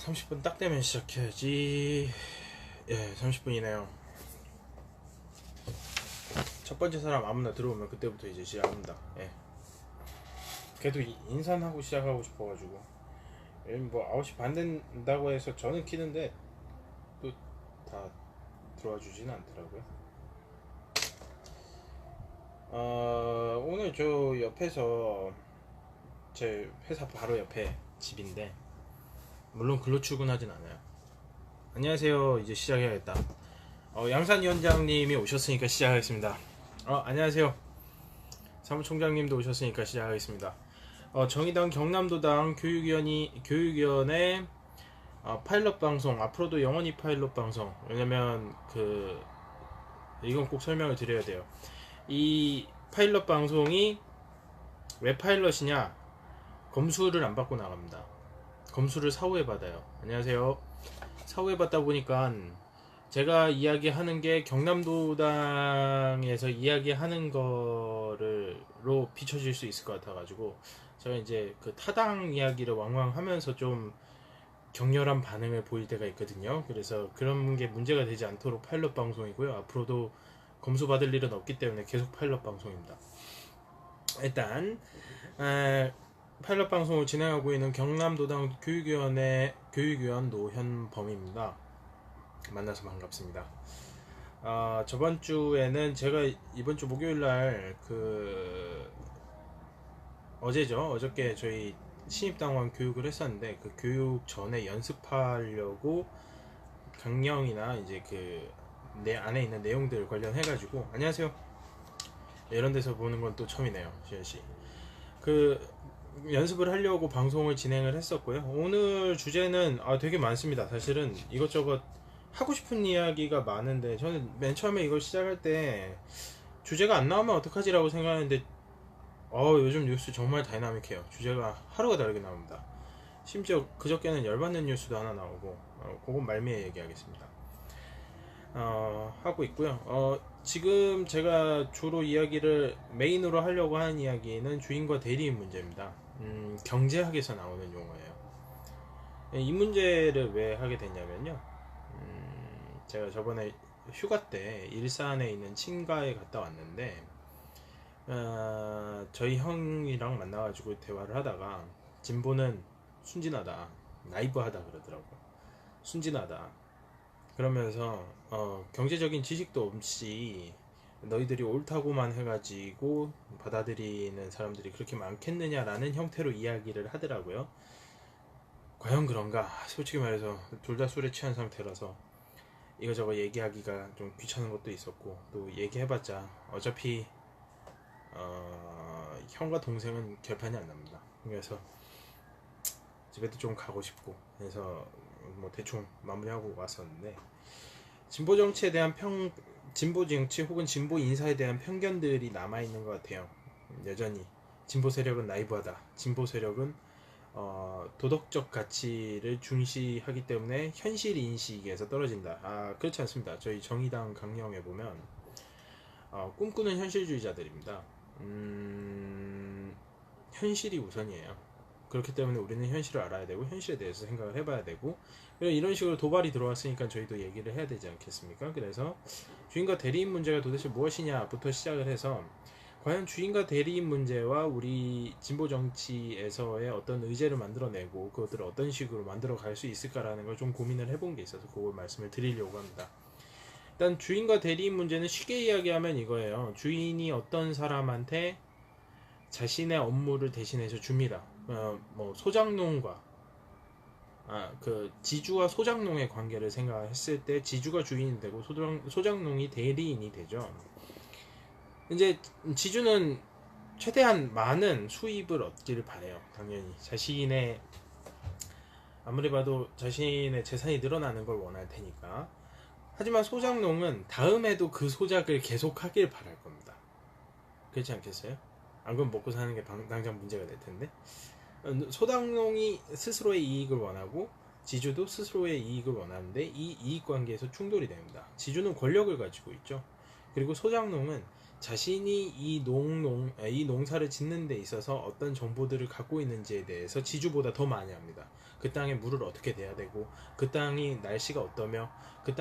30분 딱 되면 시작해야지. 예, 30분이네요. 첫 번째 사람 아무나 들어오면 그때부터 이제 시작합니다. 예. 그래도 인사하고 시작하고 싶어가지고. 뭐 9시 반 된다고 해서 저는 키는데 또 다 들어와 주지는 않더라고요. 오늘 저 옆에서 제 회사 바로 옆에 집인데 물론 글로 출근하진 않아요. 안녕하세요. 이제 시작해야겠다. 양산위원장님이 오셨으니까 시작하겠습니다. 안녕하세요. 사무총장님도 오셨으니까 시작하겠습니다. 정의당 경남도당 교육위원회 파일럿 방송, 앞으로도 영원히 파일럿 방송. 왜냐면 이건 꼭 설명을 드려야 돼요. 이 파일럿 방송이 왜 파일럿이냐? 검수를 안 받고 나갑니다. 검수를 사후에 받아요. 안녕하세요. 사후에 받다 보니까 제가 이야기하는 게 경남도당에서 이야기하는 거로 비춰질 수 있을 것 같아가지고 제가 이제 그 타당 이야기를 왕왕 하면서 좀 격렬한 반응을 보일 때가 있거든요. 그래서 그런 게 문제가 되지 않도록 파일럿 방송이고요. 앞으로도 검수받을 일은 없기 때문에 계속 파일럿 방송입니다. 일단 파일럿 방송을 진행하고 있는 경남도당 교육위원회 교육위원 노현범입니다. 만나서 반갑습니다. 저번 주에는 제가 이번 주 목요일날 어저께 저희 신입당원 교육을 했었는데 그 교육 전에 연습하려고 강령이나 이제 내 안에 있는 내용들 관련해가지고 안녕하세요. 이런 데서 보는 건 또 처음이네요, 지현씨. 연습을 하려고 방송을 진행을 했었고요. 오늘 주제는 되게 많습니다. 사실은 이것저것 하고 싶은 이야기가 많은데 저는 맨 처음에 이걸 시작할 때 주제가 안 나오면 어떡하지라고 생각했는데 요즘 뉴스 정말 다이나믹해요. 주제가 하루가 다르게 나옵니다. 심지어 그저께는 열받는 뉴스도 하나 나오고 그건 말미에 얘기하겠습니다. 하고 있고요. 지금 제가 주로 이야기를 메인으로 하려고 하는 이야기는 주인과 대리인 문제입니다. 경제학에서 나오는 용어예요. 이 문제를 왜 하게 됐냐면요. 제가 저번에 휴가 때 일산에 있는 친가에 갔다 왔는데 저희 형이랑 만나가지고 대화를 하다가 진보는 순진하다, 나이브하다 그러더라고요. 순진하다. 그러면서 경제적인 지식도 없이 너희들이 옳다고만 해가지고 받아들이는 사람들이 그렇게 많겠느냐라는 형태로 이야기를 하더라고요. 과연 그런가? 솔직히 말해서 둘 다 술에 취한 상태라서 이거저거 얘기하기가 좀 귀찮은 것도 있었고 또 얘기해봤자 어차피 형과 동생은 결판이 안 납니다. 그래서 집에도 좀 가고 싶고 그래서 뭐 대충 마무리하고 왔었는데 진보 정치에 대한 진보 정치 혹은 진보 인사에 대한 편견들이 남아있는 것 같아요. 여전히 진보 세력은 나이브하다, 진보 세력은 도덕적 가치를 중시하기 때문에 현실 인식에서 떨어진다. 그렇지 않습니다. 저희 정의당 강령에 보면 꿈꾸는 현실주의자들입니다. 현실이 우선이에요. 그렇기 때문에 우리는 현실을 알아야 되고 현실에 대해서 생각을 해봐야 되고 이런 식으로 도발이 들어왔으니까 저희도 얘기를 해야 되지 않겠습니까? 그래서 주인과 대리인 문제가 도대체 무엇이냐부터 시작을 해서 과연 주인과 대리인 문제와 우리 진보 정치에서의 어떤 의제를 만들어내고 그것들을 어떤 식으로 만들어 갈 수 있을까라는 걸 좀 고민을 해본 게 있어서 그걸 말씀을 드리려고 합니다. 일단 주인과 대리인 문제는 쉽게 이야기하면 이거예요. 주인이 어떤 사람한테 자신의 업무를 대신해서 줍니다. 뭐 소장농과 지주와 소장농의 관계를 생각했을 때 지주가 주인이 되고 소장농이 대리인이 되죠. 이제 지주는 최대한 많은 수입을 얻기를 바래요. 당연히 아무리 봐도 자신의 재산이 늘어나는 걸 원할 테니까. 하지만 소장농은 다음에도 그 소작을 계속하길 바랄 겁니다. 그렇지 않겠어요? 안 그러면 먹고 사는 게 당장 문제가 될 텐데. 소장농이 스스로의 이익을 원하고 지주도 스스로의 이익을 원하는데 이 이익관계에서 충돌이 됩니다. 지주는 권력을 가지고 있죠. 그리고 소장농은 자신이 이 농사를 짓는 데 있어서 어떤 정보들을 갖고 있는지에 대해서 지주보다 더 많이 합니다. 그 땅에 물을 어떻게 대야 되고, 그 땅이 날씨가 어떠며, 그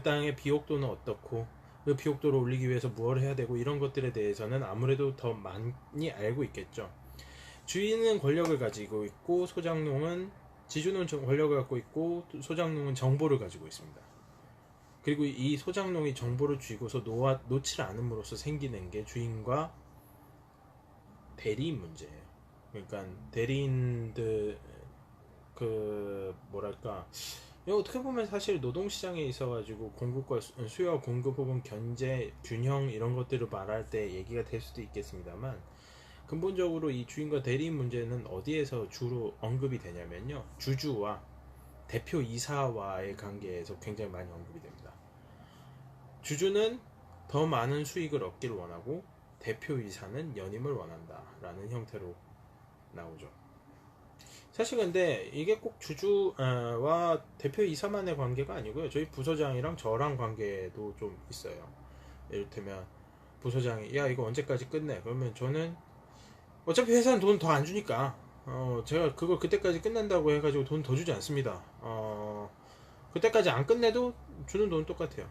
땅의 비옥도는 어떻고, 그 비옥도를 올리기 위해서 무엇을 해야 되고, 이런 것들에 대해서는 아무래도 더 많이 알고 있겠죠. 주인은 권력을 가지고 있고, 지주는 권력을 갖고 있고, 소장농은 정보를 가지고 있습니다. 그리고 이 소장농이 정보를 쥐고서 놓지 않음으로써 생기는 게 주인과 대리인 문제예요. 그러니까 대리인들 이거 어떻게 보면 사실 노동시장에 있어가지고 공급과 수요와 공급 혹은 견제 균형 이런 것들을 말할 때 얘기가 될 수도 있겠습니다만, 근본적으로 이 주인과 대리인 문제는 어디에서 주로 언급이 되냐면요, 주주와 대표이사와의 관계에서 굉장히 많이 언급이 됩니다. 주주는 더 많은 수익을 얻길 원하고, 대표이사는 연임을 원한다 라는 형태로 나오죠. 사실 근데 이게 꼭 주주와 대표이사만의 관계가 아니고요, 저희 부서장이랑 저랑 관계도 좀 있어요. 이를테면 부서장이 야 이거 언제까지 끝내? 그러면 저는 어차피 회사는 돈 더 안 주니까 제가 그걸 그때까지 끝낸다고 해가지고 돈 더 주지 않습니다. 그때까지 안 끝내도 주는 돈은 똑같아요.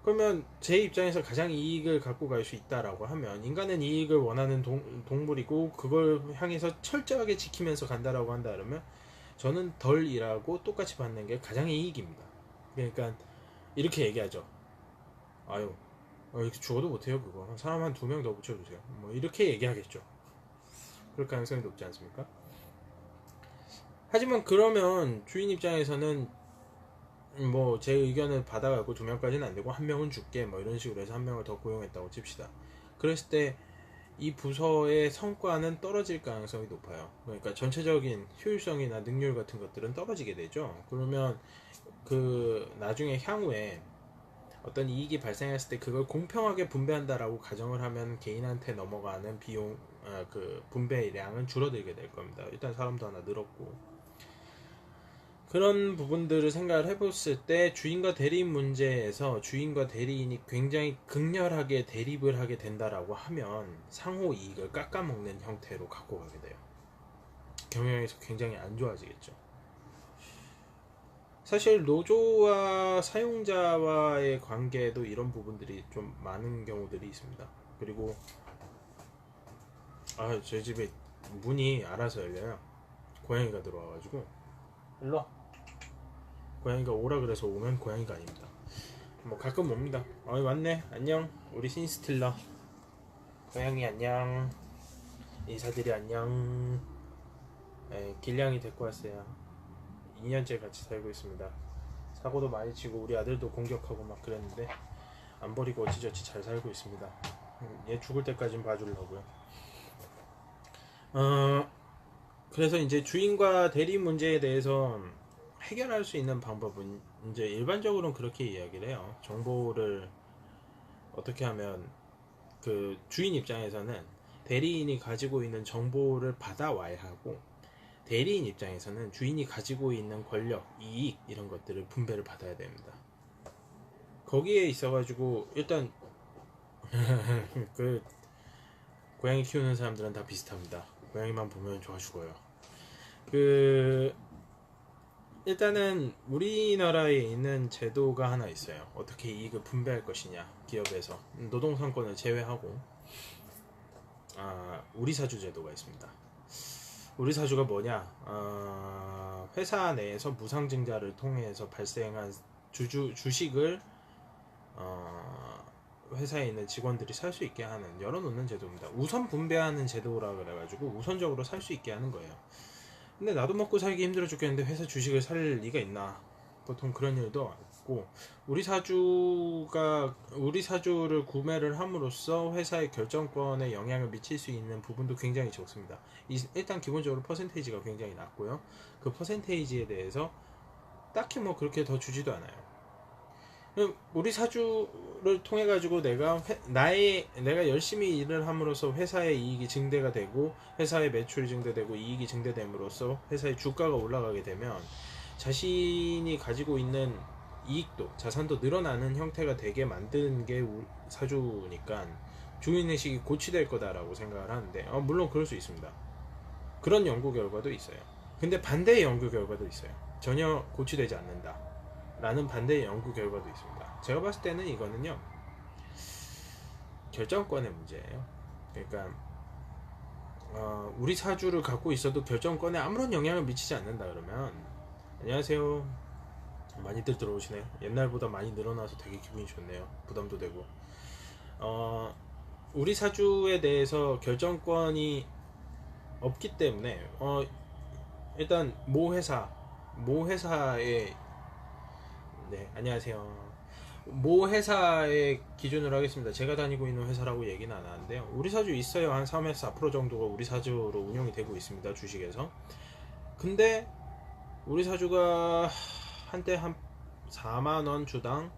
그러면 제 입장에서 가장 이익을 갖고 갈 수 있다라고 하면, 인간은 이익을 원하는 동물이고 그걸 향해서 철저하게 지키면서 간다라고 한다 그러면 저는 덜 일하고 똑같이 받는 게 가장 이익입니다. 그러니까 이렇게 얘기하죠. 아유 이렇게 죽어도 못해요 그거. 사람 한 2명 더 붙여주세요. 뭐 이렇게 얘기하겠죠. 그럴 가능성이 높지 않습니까? 하지만 그러면 주인 입장에서는 뭐 제 의견을 받아가고 2명까지는 안 되고 1명은 줄게 뭐 이런 식으로 해서 1명을 더 고용했다고 칩시다. 그랬을 때 이 부서의 성과는 떨어질 가능성이 높아요. 그러니까 전체적인 효율성이나 능률 같은 것들은 떨어지게 되죠. 그러면 나중에 향후에 어떤 이익이 발생했을 때 그걸 공평하게 분배한다라고 가정을 하면 개인한테 넘어가는 비용 분배량은 줄어들게 될 겁니다. 일단 사람도 하나 늘었고, 그런 부분들을 생각을 해봤을 때 주인과 대리인 문제에서 주인과 대리인이 굉장히 극렬하게 대립을 하게 된다라고 하면 상호 이익을 깎아먹는 형태로 갖고 가게 돼요. 경영에서 굉장히 안 좋아지겠죠. 사실 노조와 사용자와의 관계도 이런 부분들이 좀 많은 경우들이 있습니다. 그리고 저희 집에 문이 알아서 열려요. 고양이가 들어와가지고. 일로와. 고양이가 오라 그래서 오면 고양이가 아닙니다. 뭐 가끔 옵니다. 왔네. 안녕. 우리 신스틸러. 고양이 안녕. 인사들이 안녕. 길냥이 데리고 왔어요. 2년째 같이 살고 있습니다. 사고도 많이 치고 우리 아들도 공격하고 막 그랬는데 안 버리고 어찌저찌 잘 살고 있습니다. 얘 죽을 때까진 봐주려고요. 그래서 이제 주인과 대리인 문제에 대해서 해결할 수 있는 방법은 이제 일반적으로는 그렇게 이야기를 해요. 정보를 어떻게 하면 그 주인 입장에서는 대리인이 가지고 있는 정보를 받아와야 하고, 대리인 입장에서는 주인이 가지고 있는 권력, 이익 이런 것들을 분배를 받아야 됩니다. 거기에 있어가지고 일단 고양이 키우는 사람들은 다 비슷합니다. 고양이만 보면 좋아 죽어요. 일단은 우리나라에 있는 제도가 하나 있어요. 어떻게 이익을 분배할 것이냐, 기업에서 노동상권을 제외하고 우리사주 제도가 있습니다. 우리사주가 뭐냐, 회사 내에서 무상증자를 통해서 발생한 주식을 회사에 있는 직원들이 살 수 있게 하는, 열어놓는 제도입니다. 우선 분배하는 제도라 그래가지고 우선적으로 살 수 있게 하는 거예요. 근데 나도 먹고 살기 힘들어 죽겠는데 회사 주식을 살 리가 있나? 보통 그런 일도 없고, 우리 사주를 구매를 함으로써 회사의 결정권에 영향을 미칠 수 있는 부분도 굉장히 적습니다. 일단 기본적으로 퍼센테이지가 굉장히 낮고요. 그 퍼센테이지에 대해서 딱히 뭐 그렇게 더 주지도 않아요. 우리 사주를 통해 가지고 내가 열심히 일을 함으로써 회사의 이익이 증대가 되고, 회사의 매출이 증대되고 이익이 증대됨으로써 회사의 주가가 올라가게 되면 자신이 가지고 있는 이익도 자산도 늘어나는 형태가 되게 만드는 게 사주니까 주인의식이 고취될 거다라고 생각을 하는데 물론 그럴 수 있습니다. 그런 연구 결과도 있어요. 근데 반대의 연구 결과도 있어요. 전혀 고취되지 않는다 라는 반대의 연구 결과도 있습니다. 제가 봤을 때는 이거는요 결정권의 문제예요. 그러니까 우리 사주를 갖고 있어도 결정권에 아무런 영향을 미치지 않는다 그러면 안녕하세요. 많이들 들어오시네요. 옛날보다 많이 늘어나서 되게 기분이 좋네요. 부담도 되고 우리 사주에 대해서 결정권이 없기 때문에 일단 모 회사의 네 안녕하세요. 모 회사의 기준으로 하겠습니다. 제가 다니고 있는 회사라고 얘기는 안 하는데요. 우리 사주 있어요. 한 3에서 4% 정도가 우리 사주로 운영이 되고 있습니다. 주식에서. 근데 우리 사주가 한때 한 4만원 주당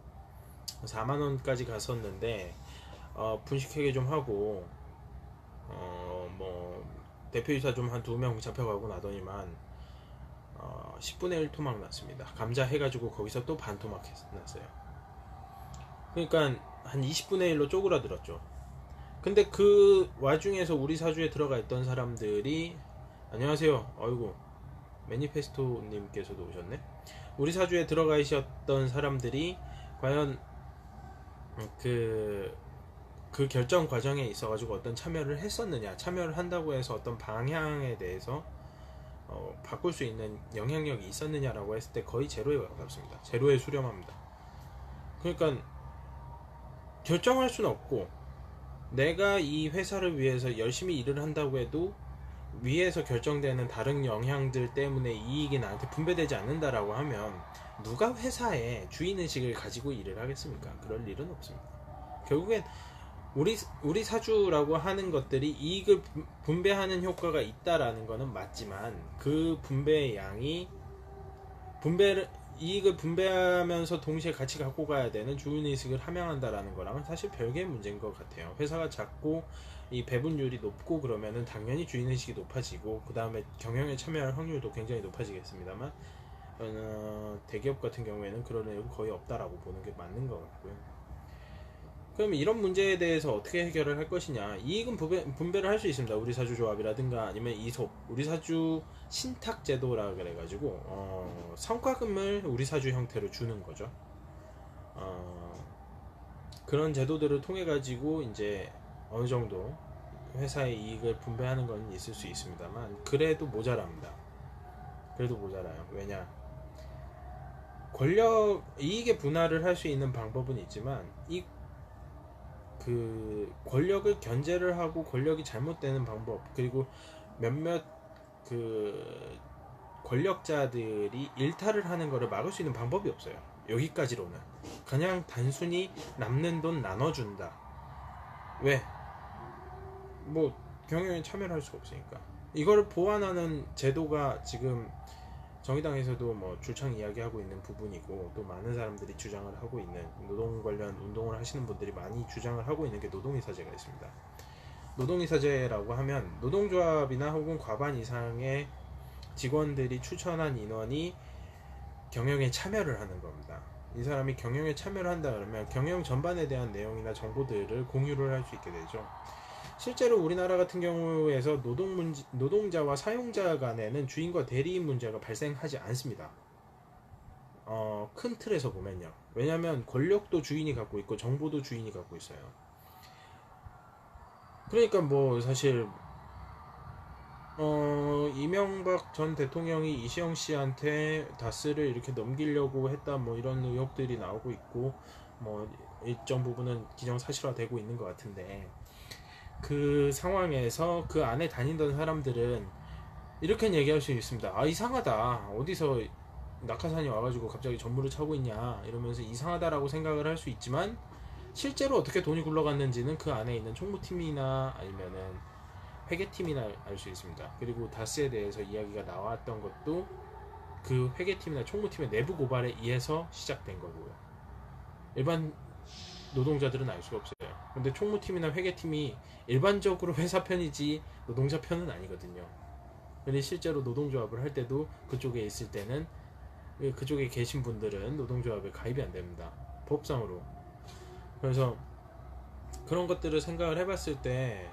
4만원까지 갔었는데 분식회계 좀 하고 뭐 대표이사 좀 한 2명 잡혀가고 나더니만 10분의 1 토막 났습니다. 감자 해가지고 거기서 또 반 토막 났어요. 그러니까 한 20분의 1로 쪼그라들었죠. 근데 그 와중에서 우리 사주에 들어가 있던 사람들이 안녕하세요. 어이구 매니페스토님께서도 오셨네. 우리 사주에 들어가 있었던 사람들이 과연 그 결정 과정에 있어가지고 어떤 참여를 했었느냐, 참여를 한다고 해서 어떤 방향에 대해서 바꿀 수 있는 영향력이 있었느냐라고 했을 때 거의 제로에 가깝습니다. 제로에 수렴합니다. 그러니까 결정할 수는 없고 내가 이 회사를 위해서 열심히 일을 한다고 해도 위에서 결정되는 다른 영향들 때문에 이익이 나한테 분배되지 않는다라고 하면 누가 회사에 주인의식을 가지고 일을 하겠습니까? 그럴 일은 없습니다. 결국엔 우리 사주라고 하는 것들이 이익을 분배하는 효과가 있다라는 거는 맞지만 그 분배의 양이 이익을 분배하면서 동시에 같이 갖고 가야 되는 주인의식을 함양한다라는 거랑은 사실 별개의 문제인 것 같아요. 회사가 작고 이 배분율이 높고 그러면은 당연히 주인의식이 높아지고 그 다음에 경영에 참여할 확률도 굉장히 높아지겠습니다만 대기업 같은 경우에는 그런 일은 거의 없다라고 보는 게 맞는 것 같고요. 그럼 이런 문제에 대해서 어떻게 해결을 할 것이냐. 이익은 분배를 할 수 있습니다. 우리 사주 조합이라든가 아니면 이속, 우리 사주 신탁 제도라 그래가지고 성과금을 우리 사주 형태로 주는 거죠. 그런 제도들을 통해 가지고 이제 어느 정도 회사의 이익을 분배하는 건 있을 수 있습니다만 그래도 모자랍니다. 그래도 모자라요. 왜냐? 이익의 분할을 할 수 있는 방법은 있지만 그 권력을 견제를 하고 권력이 잘못되는 방법 그리고 몇몇 그 권력자들이 일탈을 하는 것을 막을 수 있는 방법이 없어요. 여기까지로는 그냥 단순히 남는 돈 나눠준다. 왜? 뭐 경영에 참여를 할 수가 없으니까. 이걸 보완하는 제도가 지금 정의당에서도 뭐 줄창 이야기하고 있는 부분이고 또 많은 사람들이 주장을 하고 있는 노동 관련 운동을 하시는 분들이 많이 주장을 하고 있는 게 노동이사제가 있습니다. 노동이사제라고 하면 노동조합이나 혹은 과반 이상의 직원들이 추천한 인원이 경영에 참여를 하는 겁니다. 이 사람이 경영에 참여를 한다 그러면 경영 전반에 대한 내용이나 정보들을 공유를 할 수 있게 되죠. 실제로 우리나라 같은 경우에서 노동자와 사용자 간에는 주인과 대리인 문제가 발생하지 않습니다. 큰 틀에서 보면요. 왜냐하면 권력도 주인이 갖고 있고 정보도 주인이 갖고 있어요. 그러니까 뭐 사실 이명박 전 대통령이 이시영 씨한테 다스를 이렇게 넘기려고 했다 뭐 이런 의혹들이 나오고 있고 뭐 일정 부분은 기정사실화되고 있는 것 같은데 그 상황에서 그 안에 다니던 사람들은 이렇게 얘기할 수 있습니다. 아 이상하다. 어디서 낙하산이 와가지고 갑자기 전부를 차고 있냐 이러면서 이상하다라고 생각을 할 수 있지만 실제로 어떻게 돈이 굴러갔는지는 그 안에 있는 총무팀이나 아니면은 회계팀이나 알 수 있습니다. 그리고 다스에 대해서 이야기가 나왔던 것도 그 회계팀이나 총무팀의 내부 고발에 의해서 시작된 거고요. 일반 노동자들은 알 수가 없어요. 근데 총무팀이나 회계팀이 일반적으로 회사 편이지 노동자 편은 아니거든요. 근데 실제로 노동조합을 할 때도 그쪽에 있을 때는 그쪽에 계신 분들은 노동조합에 가입이 안 됩니다. 법상으로. 그래서 그런 것들을 생각을 해봤을 때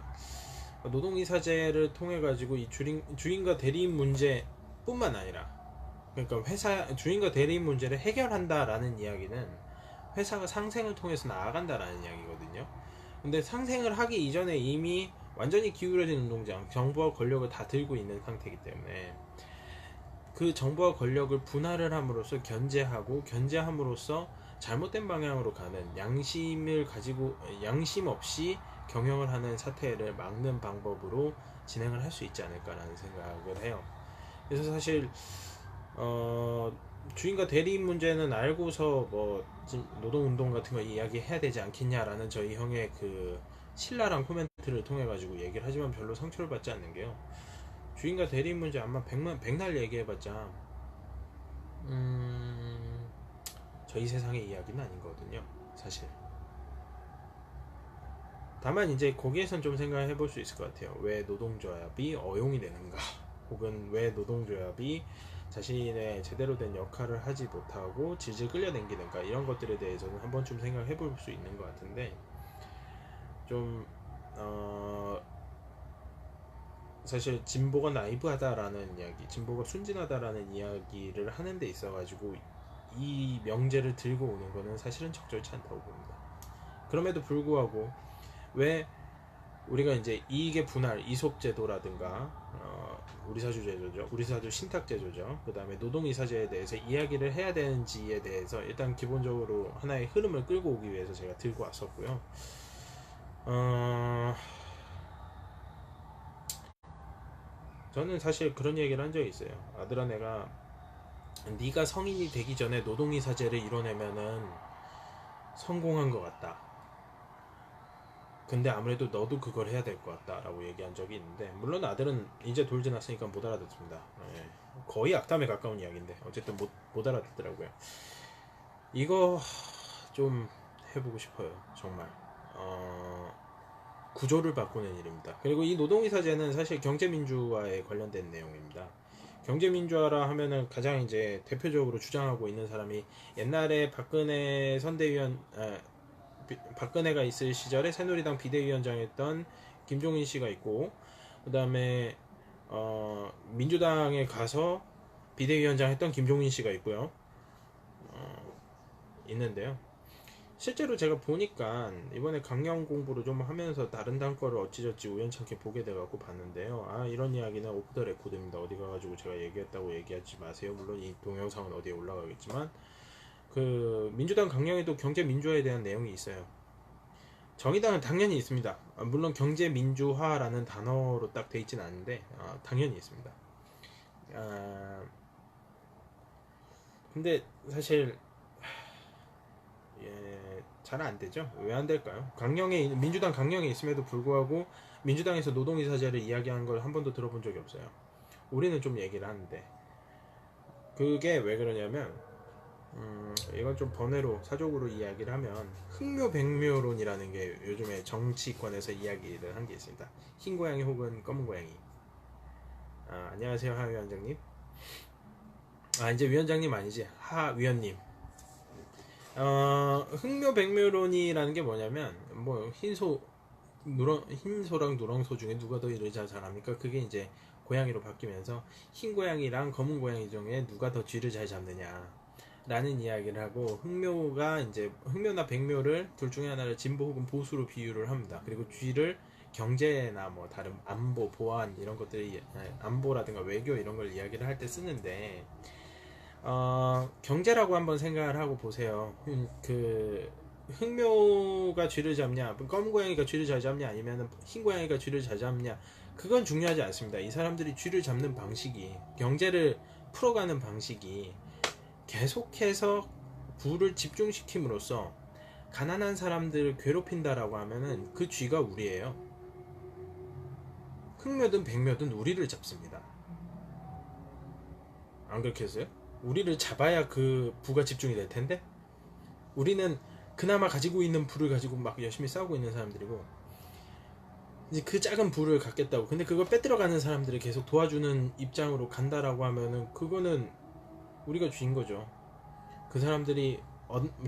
노동이사제를 통해 가지고 이 주인과 대리인 문제뿐만 아니라, 그러니까 회사 주인과 대리인 문제를 해결한다라는 이야기는 회사가 상생을 통해서 나아간다라는 이야기거든요. 근데 상생을 하기 이전에 이미 완전히 기울어진 운동장, 정부와 권력을 다 들고 있는 상태이기 때문에 그 정부와 권력을 분할을 함으로써 견제함으로써 잘못된 방향으로 가는, 양심 없이 경영을 하는 사태를 막는 방법으로 진행을 할 수 있지 않을까라는 생각을 해요. 그래서 사실 주인과 대리인 문제는 알고서 뭐 노동운동 같은 거 이야기해야 되지 않겠냐라는 저희 형의 그 신랄한 코멘트를 통해 가지고 얘기를 하지만 별로 상처를 받지 않는 게요. 주인과 대리인 문제 아마 백날 얘기해봤자 저희 세상의 이야기는 아니거든요, 사실. 다만 이제 거기에선 좀 생각해 볼 수 있을 것 같아요. 왜 노동조합이 어용이 되는가, 혹은 왜 노동조합이 자신의 제대로 된 역할을 하지 못하고 질질 끌려당기는가, 이런 것들에 대해서는 한 번쯤 생각해 볼 수 있는 것 같은데, 좀 사실 진보가 나이브하다라는 이야기, 진보가 순진하다라는 이야기를 하는 데 있어가지고 이 명제를 들고 오는 거는 사실은 적절치 않다고 봅니다. 그럼에도 불구하고 왜 우리가 이제 이익의 분할, 이속제도라든가 우리사주 제도죠, 우리사주 신탁제도죠, 그 다음에 노동이사제에 대해서 이야기를 해야 되는지에 대해서 일단 기본적으로 하나의 흐름을 끌고 오기 위해서 제가 들고 왔었고요. 저는 사실 그런 얘기를 한 적이 있어요. 아들아, 내가 네가 성인이 되기 전에 노동이사제를 이뤄내면은 성공한 것 같다. 근데 아무래도 너도 그걸 해야 될 것 같다 라고 얘기한 적이 있는데, 물론 아들은 이제 돌 지났으니까 못 알아듣습니다. 예. 거의 악담에 가까운 이야기인데 어쨌든 못 알아듣더라고요. 이거 좀 해보고 싶어요, 정말. 구조를 바꾸는 일입니다. 그리고 이 노동이사제는 사실 경제민주화에 관련된 내용입니다. 경제민주화라 하면은 가장 이제 대표적으로 주장하고 있는 사람이, 옛날에 박근혜가 있을 시절에 새누리당 비대위원장했던 김종인 씨가 있고, 그 다음에 민주당에 가서 비대위원장 했던 김종인 씨가 있고요. 있는데요. 실제로 제가 보니까 이번에 강령 공부를 좀 하면서 다른 당 거를 어찌저찌 우연찮게 보게 돼갖고 봤는데요. 이런 이야기는 오프 더 레코드입니다. 어디 가가지고 제가 얘기했다고 얘기하지 마세요. 물론 이 동영상은 어디에 올라가겠지만, 그 민주당 강령에도 경제 민주화에 대한 내용이 있어요. 정의당은 당연히 있습니다. 물론 경제 민주화라는 단어로 딱 돼 있지는 않은데 당연히 있습니다. 근데 사실 잘 안 되죠. 왜 안 될까요? 민주당 강령에 있음에도 불구하고 민주당에서 노동이사제를 이야기하는 걸 한 번도 들어본 적이 없어요. 우리는 좀 얘기를 하는데, 그게 왜 그러냐면 이건 좀 번외로 사족으로 이야기를 하면, 흑묘백묘론이라는 게 요즘에 정치권에서 이야기를 한 게 있습니다. 흰 고양이 혹은 검은 고양이. 안녕하세요, 하 위원장님. 이제 위원장님 아니지, 하 위원님. 흑묘백묘론이라는 게 뭐냐면, 뭐 흰소랑 노랑소 중에 누가 더 일을 잘합니까? 그게 이제 고양이로 바뀌면서 흰 고양이랑 검은 고양이 중에 누가 더 쥐를 잘 잡느냐 라는 이야기를 하고, 흑묘나 백묘를 둘 중에 하나를 진보 혹은 보수로 비유를 합니다. 그리고 쥐를 경제나 뭐 다른 안보, 보안 이런 것들이, 안보라든가 외교 이런 걸 이야기를 할 때 쓰는데, 경제라고 한번 생각을 하고 보세요. 그 흑묘가 쥐를 잡냐, 검은 고양이가 쥐를 잘 잡냐, 아니면 흰 고양이가 쥐를 잘 잡냐, 그건 중요하지 않습니다. 이 사람들이 쥐를 잡는 방식이, 경제를 풀어가는 방식이 계속해서 부를 집중시킴으로써 가난한 사람들을 괴롭힌다라고 하면은 그 쥐가 우리예요. 흑묘든 백묘든 우리를 잡습니다. 안 그렇겠어요? 우리를 잡아야 그 부가 집중이 될 텐데, 우리는 그나마 가지고 있는 부를 가지고 막 열심히 싸우고 있는 사람들이고, 이제 그 작은 부를 갖겠다고, 근데 그걸 빼들어가는 사람들을 계속 도와주는 입장으로 간다라고 하면은 그거는 우리가 주인 거죠. 그 사람들이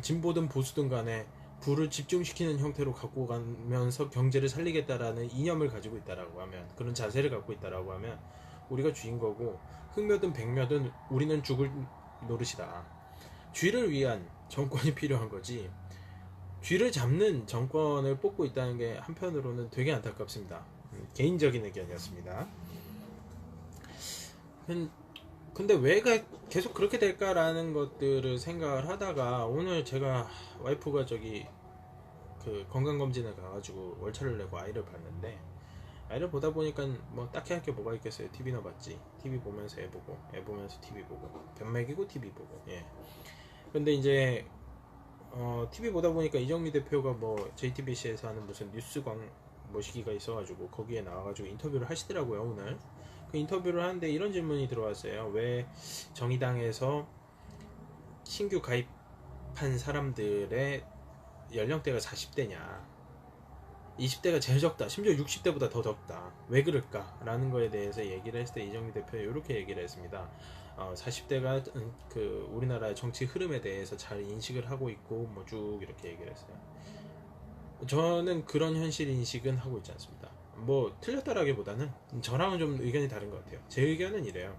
진보든 보수든 간에 부를 집중시키는 형태로 갖고 가면서 경제를 살리겠다라는 이념을 가지고 있다라고 하면, 그런 자세를 갖고 있다라고 하면 우리가 주인 거고, 흑묘든 백묘든 우리는 죽을 노릇이다. 쥐를 위한 정권이 필요한 거지, 쥐를 잡는 정권을 뽑고 있다는 게 한편으로는 되게 안타깝습니다. 개인적인 의견이었습니다. 근데 왜 계속 그렇게 될까라는 것들을 생각을 하다가, 오늘 제가 와이프가 저기 그 건강검진을 가가지고 월차를 내고 아이를 봤는데, 아이를 보다 보니까 뭐 딱히 할 게 뭐가 있겠어요. TV나 봤지. TV 보면서 애 보고, 애 보면서 TV 보고, 변 먹이고 TV 보고. 예. 근데 이제 TV 보다 보니까 이정미 대표가 뭐 JTBC에서 하는 무슨 뉴스광 모시기가 있어가지고 거기에 나와가지고 인터뷰를 하시더라고요. 오늘 그 인터뷰를 하는데 이런 질문이 들어왔어요. 왜 정의당에서 신규 가입한 사람들의 연령대가 40대냐, 20대가 제일 적다, 심지어 60대보다 더 적다, 왜 그럴까 라는 거에 대해서 얘기를 했을 때 이정미 대표가 이렇게 얘기를 했습니다. 40대가 그 우리나라의 정치 흐름에 대해서 잘 인식을 하고 있고 뭐 쭉 이렇게 얘기를 했어요. 저는 그런 현실 인식은 하고 있지 않습니다. 뭐 틀렸다라기보다는 저랑은 좀 의견이 다른 것 같아요. 제 의견은 이래요.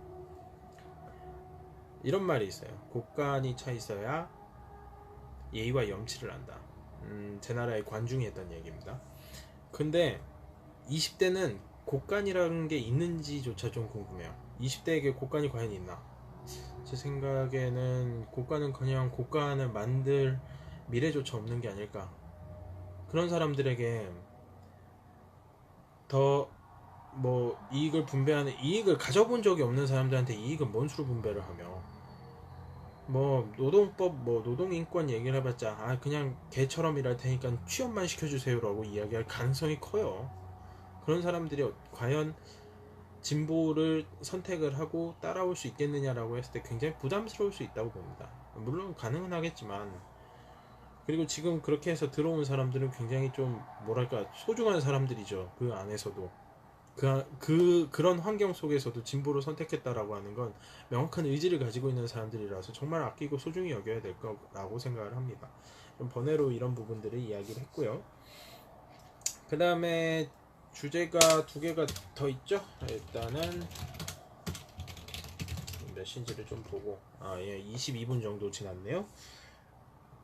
이런 말이 있어요. 곡간이 차 있어야 예의와 염치를 안다. 제 나라의 관중이 했던 얘기입니다. 근데 20대는 곡간이라는 게 있는지조차 좀 궁금해요. 20대에게 곡간이 과연 있나? 제 생각에는 곡간은 그냥 곡간을 만들 미래조차 없는 게 아닐까. 그런 사람들에게 더 뭐 이익을 분배하는, 이익을 가져본 적이 없는 사람들한테 이익은 뭔 수로 분배를 하며, 뭐 노동법 뭐 노동인권 얘기를 해봤자 그냥 개처럼 일할 테니까 취업만 시켜주세요라고 이야기할 가능성이 커요. 그런 사람들이 과연 진보를 선택을 하고 따라올 수 있겠느냐라고 했을 때 굉장히 부담스러울 수 있다고 봅니다. 물론 가능은 하겠지만, 그리고 지금 그렇게 해서 들어온 사람들은 굉장히 좀 뭐랄까 소중한 사람들이죠. 그 안에서도 그런 환경 속에서도 진보를 선택했다라고 하는 건 명확한 의지를 가지고 있는 사람들이라서 정말 아끼고 소중히 여겨야 될 거라고 생각을 합니다. 번외로 이런 부분들을 이야기를 했고요. 그 다음에 주제가 두 개가 더 있죠. 일단은 메신지를 좀 보고, 예, 22분 정도 지났네요.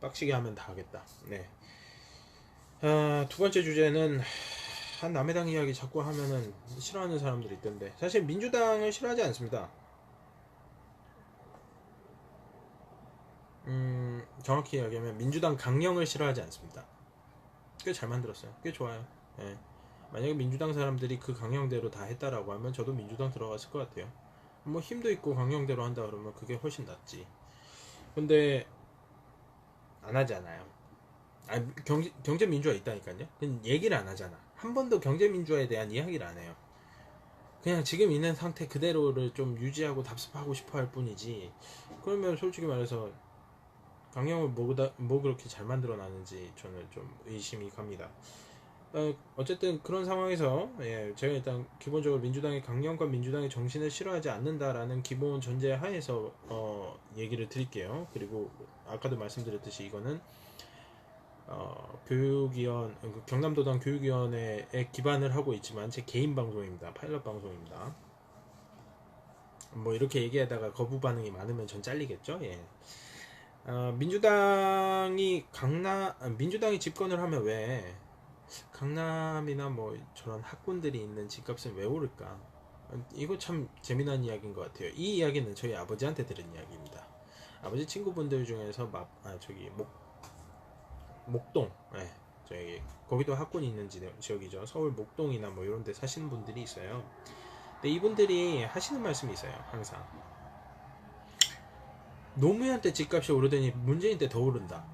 빡시게 하면 다 하겠다. 네. 두 번째 주제는, 한 남의 당 이야기 자꾸 하면은 싫어하는 사람들이 있던데, 사실 민주당을 싫어하지 않습니다. 정확히 이야기하면 민주당 강령을 싫어하지 않습니다. 꽤 잘 만들었어요. 꽤 좋아요. 예. 만약에 민주당 사람들이 그 강령대로 다 했다라고 하면 저도 민주당 들어갔을 것 같아요. 뭐 힘도 있고 강령대로 한다 그러면 그게 훨씬 낫지. 근데 안 하잖아요. 경제 민주화 있다니까요. 근데 얘기를 안 하잖아. 한 번도 경제 민주화에 대한 이야기를 안 해요. 그냥 지금 있는 상태 그대로를 좀 유지하고 답습하고 싶어 할 뿐이지. 그러면 솔직히 말해서 강령을 뭐 그렇게 잘 만들어 놨는지 저는 좀 의심이 갑니다. 어쨌든 그런 상황에서, 예, 제가 일단 기본적으로 민주당의 강령과 민주당의 정신을 싫어하지 않는다라는 기본 전제 하에서 얘기를 드릴게요. 그리고 아까도 말씀드렸듯이 이거는 교육위원, 경남도당 교육위원회에 기반을 하고 있지만 제 개인 방송입니다. 파일럿 방송입니다. 뭐 이렇게 얘기하다가 거부 반응이 많으면 전 잘리겠죠. 예. 민주당이 집권을 하면 왜 강남이나 뭐 저런 학군들이 있는 집값은 왜 오를까? 이거 참 재미난 이야기인 것 같아요. 이 이야기는 저희 아버지한테 들은 이야기입니다. 아버지 친구분들 중에서 목동, 네, 저기 거기도 학군이 있는 지역이죠. 서울 목동이나 뭐 이런 데 사시는 분들이 있어요. 근데 이분들이 하시는 말씀이 있어요. 항상 노무현 때 집값이 오르더니 문재인 때 더 오른다.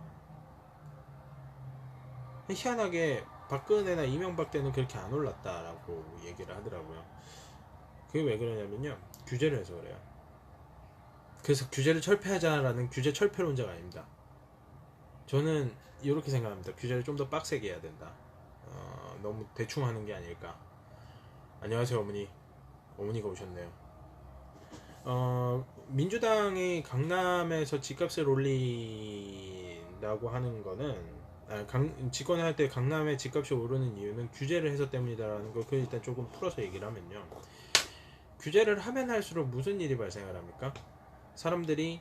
희한하게 박근혜나 이명박 때는 그렇게 안 올랐다라고 얘기를 하더라고요. 그게 왜 그러냐면요, 규제를 해서 그래요. 그래서 규제를 철폐하자라는 규제 철폐론자가 아닙니다. 저는 이렇게 생각합니다. 규제를 좀 더 빡세게 해야 된다. 너무 대충 하는 게 아닐까. 안녕하세요 어머니. 어머니가 오셨네요. 민주당이 강남에서 집값을 올린다고 하는 거는 집권할 때 강남의 집값이 오르는 이유는 규제를 해서 때문이다라는 거 그 일단 조금 풀어서 얘기를 하면요. 규제를 하면 할수록 무슨 일이 발생을 합니까? 사람들이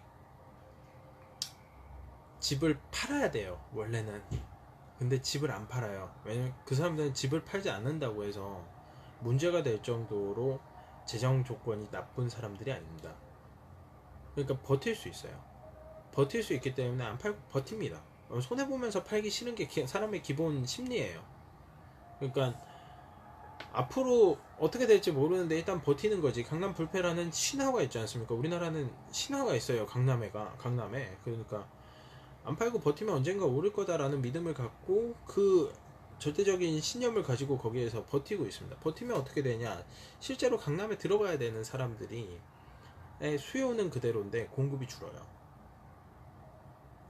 집을 팔아야 돼요. 원래는. 근데 집을 안 팔아요. 왜냐면 그 사람들은 집을 팔지 않는다고 해서 문제가 될 정도로 재정 조건이 나쁜 사람들이 아닙니다. 그러니까 버틸 수 있어요. 버틸 수 있기 때문에 안 팔고 버팁니다. 손해보면서 팔기 싫은 게 사람의 기본 심리예요. 그러니까 앞으로 어떻게 될지 모르는데 일단 버티는 거지. 강남 불패라는 신화가 있지 않습니까? 우리나라는 신화가 있어요. 강남에. 그러니까 안 팔고 버티면 언젠가 오를 거다라는 믿음을 갖고 그 절대적인 신념을 가지고 거기에서 버티고 있습니다. 버티면 어떻게 되냐? 실제로 강남에 들어가야 되는 사람들이 수요는 그대로인데 공급이 줄어요.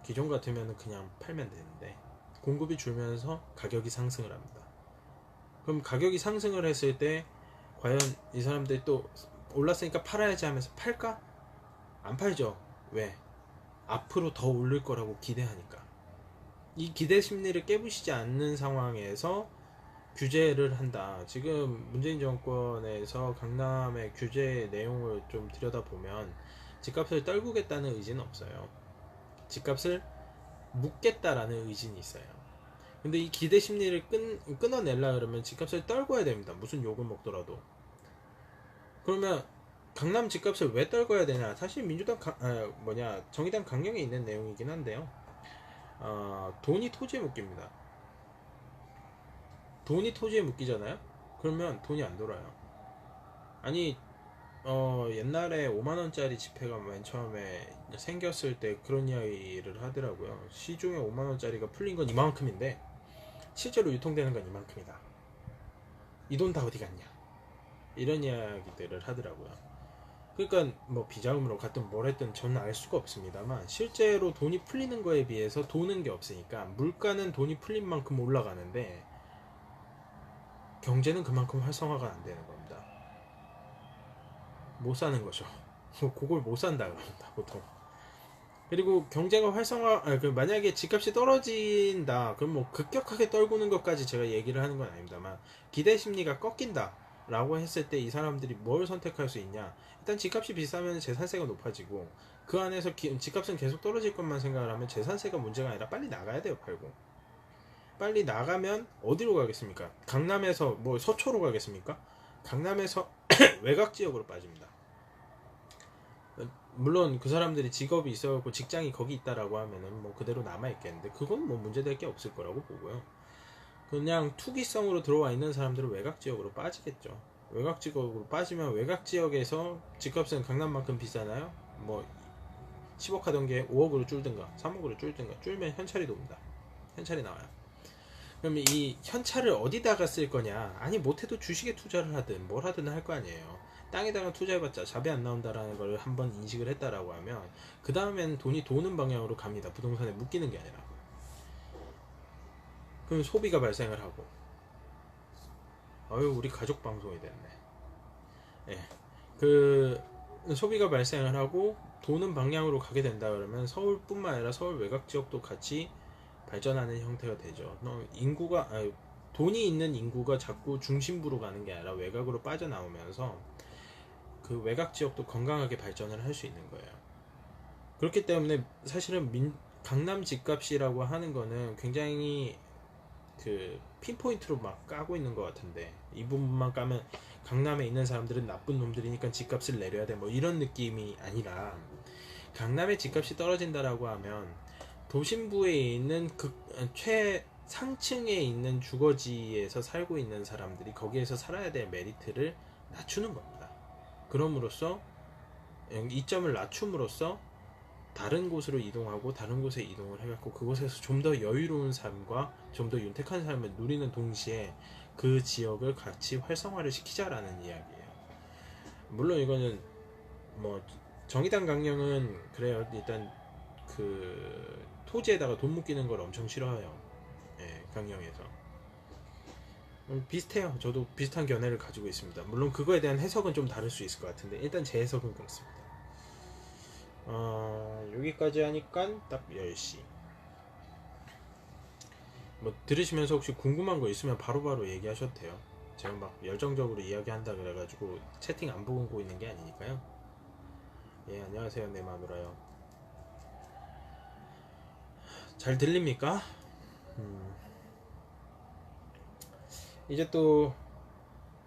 기존 같으면 그냥 팔면 되는데 공급이 줄면서 가격이 상승을 합니다. 그럼 가격이 상승을 했을 때 과연 이 사람들이 또 올랐으니까 팔아야지 하면서 팔까? 안 팔죠. 왜? 앞으로 더 오를 거라고 기대하니까. 이 기대 심리를 깨부시지 않는 상황에서 규제를 한다. 지금 문재인 정권에서 강남의 규제 내용을 좀 들여다보면 집값을 떨구겠다는 의지는 없어요. 집값을 묶겠다라는 의지는 있어요. 근데 이 기대 심리를 끊어내려 그러면 집값을 떨궈야 됩니다. 무슨 욕을 먹더라도. 그러면 강남 집값을 왜 떨궈야 되냐? 사실 민주당 정의당 강령에 있는 내용이긴 한데요. 돈이 토지에 묶입니다. 돈이 토지에 묶이잖아요. 그러면 돈이 안 돌아요. 아니 옛날에 5만원짜리 지폐가 맨 처음에 생겼을 때 그런 이야기를 하더라고요. 시중에 5만원짜리가 풀린 건 이만큼인데 실제로 유통되는 건 이만큼이다. 이 돈 다 어디 갔냐? 이런 이야기들을 하더라고요. 그러니까 뭐 비자금으로 갔든 뭘 했든 저는 알 수가 없습니다만 실제로 돈이 풀리는 거에 비해서 도는 게 없으니까 물가는 돈이 풀린 만큼 올라가는데 경제는 그만큼 활성화가 안 되는 겁니다. 못 사는 거죠. 그걸 못 산다 그럽니다 보통. 그리고 경제가 만약에 집값이 떨어진다 그럼 뭐 급격하게 떨구는 것까지 제가 얘기를 하는 건 아닙니다만 기대 심리가 꺾인다 라고 했을 때 이 사람들이 뭘 선택할 수 있냐. 일단 집값이 비싸면 재산세가 높아지고 그 안에서 집값은 계속 떨어질 것만 생각을 하면 재산세가 문제가 아니라 빨리 나가야 돼요. 팔고 빨리 나가면 어디로 가겠습니까? 강남에서 뭐 서초로 가겠습니까? 강남에서 외곽 지역으로 빠집니다. 물론 그 사람들이 직업이 있어갖고 직장이 거기 있다라고 하면은 뭐 그대로 남아있겠는데 그건 뭐 문제될 게 없을 거라고 보고요. 그냥 투기성으로 들어와 있는 사람들은 외곽 지역으로 빠지겠죠. 외곽 지역으로 빠지면 외곽 지역에서 집값은 강남만큼 비싸나요? 뭐 10억 하던 게 5억으로 줄든가 3억으로 줄든가 줄면 현찰이 돕니다. 현찰이 나와요. 그럼 이 현찰을 어디다가 쓸 거냐? 아니 못해도 주식에 투자를 하든 뭘 하든 할 거 아니에요. 땅에다가 투자해봤자 잡이 안 나온다라는 걸 한번 인식을 했다라고 하면 그 다음엔 돈이 도는 방향으로 갑니다. 부동산에 묶이는 게 아니라. 그럼 소비가 발생을 하고 우리 가족 방송이 됐네. 예. 그 소비가 발생을 하고 도는 방향으로 가게 된다 그러면 서울뿐만 아니라 서울 외곽 지역도 같이 발전하는 형태가 되죠. 돈이 있는 인구가 자꾸 중심부로 가는 게 아니라 외곽으로 빠져나오면서 그 외곽 지역도 건강하게 발전을 할 수 있는 거예요. 그렇기 때문에 사실은 강남 집값이라고 하는 거는 굉장히 그 핀포인트로 막 까고 있는 것 같은데 이 부분만 까면 강남에 있는 사람들은 나쁜 놈들이니까 집값을 내려야 돼 뭐 이런 느낌이 아니라 강남의 집값이 떨어진다라고 하면 도심부에 있는 최상층에 있는 주거지에서 살고 있는 사람들이 거기에서 살아야 될 메리트를 낮추는 겁니다. 그럼으로써 이점을 낮춤으로써 다른 곳으로 이동하고 다른 곳에 이동을 해갖고 그곳에서 좀 더 여유로운 삶과 좀 더 윤택한 삶을 누리는 동시에 그 지역을 같이 활성화를 시키자라는 이야기예요. 물론 이거는 뭐 정의당 강령은 그래요. 일단 그 토지에다가 돈 묶이는 걸 엄청 싫어해요. 예, 강령에서. 비슷해요. 저도 비슷한 견해를 가지고 있습니다. 물론 그거에 대한 해석은 좀 다를 수 있을 것 같은데 일단 제 해석은 그렇습니다. 여기까지 하니까 딱 10시. 뭐 들으시면서 혹시 궁금한 거 있으면 바로바로 얘기하셔도 돼요. 제가 막 열정적으로 이야기한다 그래가지고 채팅 안 보고 있는 게 아니니까요. 예, 안녕하세요. 내 마누라요. 잘 들립니까? 이제 또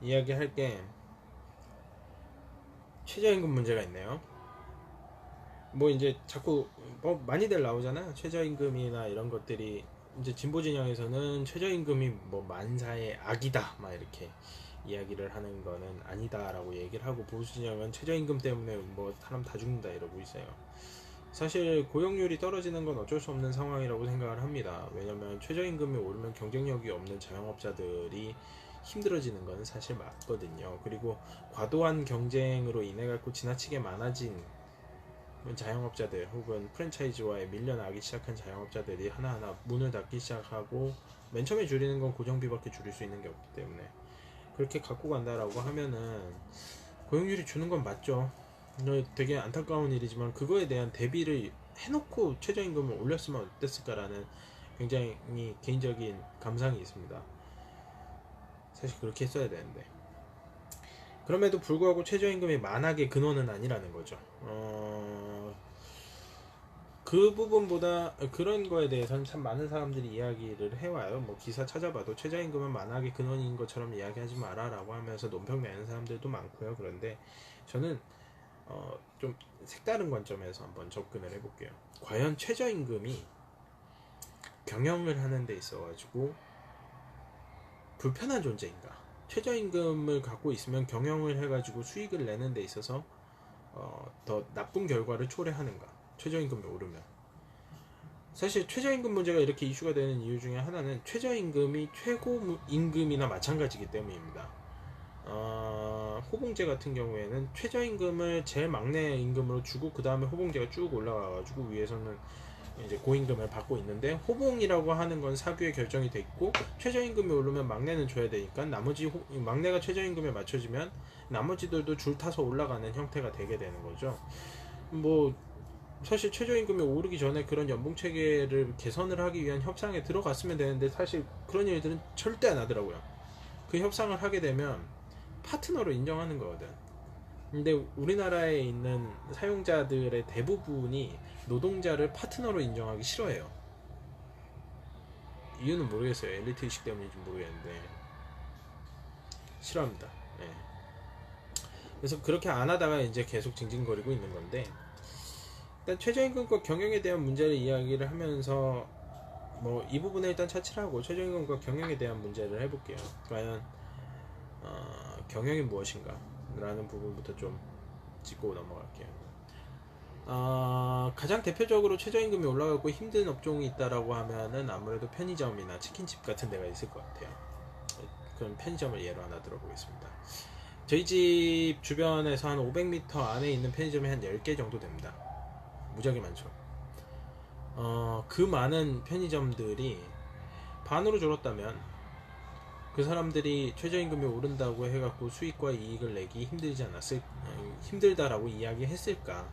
이야기할 게 최저임금 문제가 있네요. 뭐 이제 자꾸 뭐 많이들 나오잖아요. 최저임금이나 이런 것들이 이제 진보 진영에서는 최저임금이 뭐 만사의 악이다 막 이렇게 이야기를 하는 거는 아니다라고 얘기를 하고, 보수 진영은 최저임금 때문에 뭐 사람 다 죽는다 이러고 있어요. 사실 고용률이 떨어지는 건 어쩔 수 없는 상황이라고 생각을 합니다. 왜냐면 최저임금이 오르면 경쟁력이 없는 자영업자들이 힘들어지는 건 사실 맞거든요. 그리고 과도한 경쟁으로 인해 갖고 지나치게 많아진 자영업자들 혹은 프랜차이즈와에 밀려나기 시작한 자영업자들이 하나하나 문을 닫기 시작하고, 맨 처음에 줄이는 건 고정비밖에 줄일 수 있는 게 없기 때문에 그렇게 갖고 간다라고 하면은 고용률이 주는 건 맞죠. 되게 안타까운 일이지만 그거에 대한 대비를 해놓고 최저임금을 올렸으면 어땠을까라는 굉장히 개인적인 감상이 있습니다. 사실 그렇게 했어야 되는데, 그럼에도 불구하고 최저임금이 만악의 근원은 아니라는 거죠. 그 부분보다 그런 거에 대해서는 참 많은 사람들이 이야기를 해와요. 뭐 기사 찾아봐도 최저임금은 만악의 근원인 것처럼 이야기하지 마라라고 하면서 논평 내는 사람들도 많고요. 그런데 저는 좀 색다른 관점에서 한번 접근을 해볼게요. 과연 최저임금이 경영을 하는 데 있어가지고 불편한 존재인가? 최저임금을 갖고 있으면 경영을 해가지고 수익을 내는 데 있어서 더 나쁜 결과를 초래하는가? 최저임금이 오르면. 사실 최저임금 문제가 이렇게 이슈가 되는 이유 중에 하나는 최저임금이 최고임금이나 마찬가지이기 때문입니다. 호봉제 같은 경우에는 최저임금을 제일 막내 임금으로 주고 그 다음에 호봉제가 쭉 올라가가지고 위에서는 이제 고임금을 받고 있는데, 호봉이라고 하는 건 사규에 결정이 돼 있고 최저임금이 오르면 막내는 줘야 되니까 나머지 막내가 최저임금에 맞춰지면 나머지들도 줄 타서 올라가는 형태가 되게 되는 거죠. 뭐 사실 최저임금이 오르기 전에 그런 연봉 체계를 개선을 하기 위한 협상에 들어갔으면 되는데 사실 그런 일들은 절대 안 하더라고요. 그 협상을 하게 되면 파트너로 인정하는 거거든. 근데 우리나라에 있는 사용자들의 대부분이 노동자를 파트너로 인정하기 싫어해요. 이유는 모르겠어요. 엘리트 의식 때문인지 모르겠는데 싫어합니다. 네. 그래서 그렇게 안 하다가 이제 계속 징징거리고 있는 건데, 일단 최저임금과 경영에 대한 문제를 이야기를 하면서 뭐 이 부분에 일단 차치를 하고 최저임금과 경영에 대한 문제를 해볼게요. 과연 경영이 무엇인가 라는 부분부터 좀 짚고 넘어갈게요. 가장 대표적으로 최저임금이 올라가고 힘든 업종이 있다라고 하면은 아무래도 편의점이나 치킨집 같은 데가 있을 것 같아요. 그럼 편의점을 예로 하나 들어보겠습니다. 저희 집 주변에서 한 500m 안에 있는 편의점이 한 10개 정도 됩니다. 무지하게 많죠. 그 많은 편의점들이 반으로 줄었다면 그 사람들이 최저임금이 오른다고 해갖고 수익과 이익을 내기 힘들다라고 이야기했을까?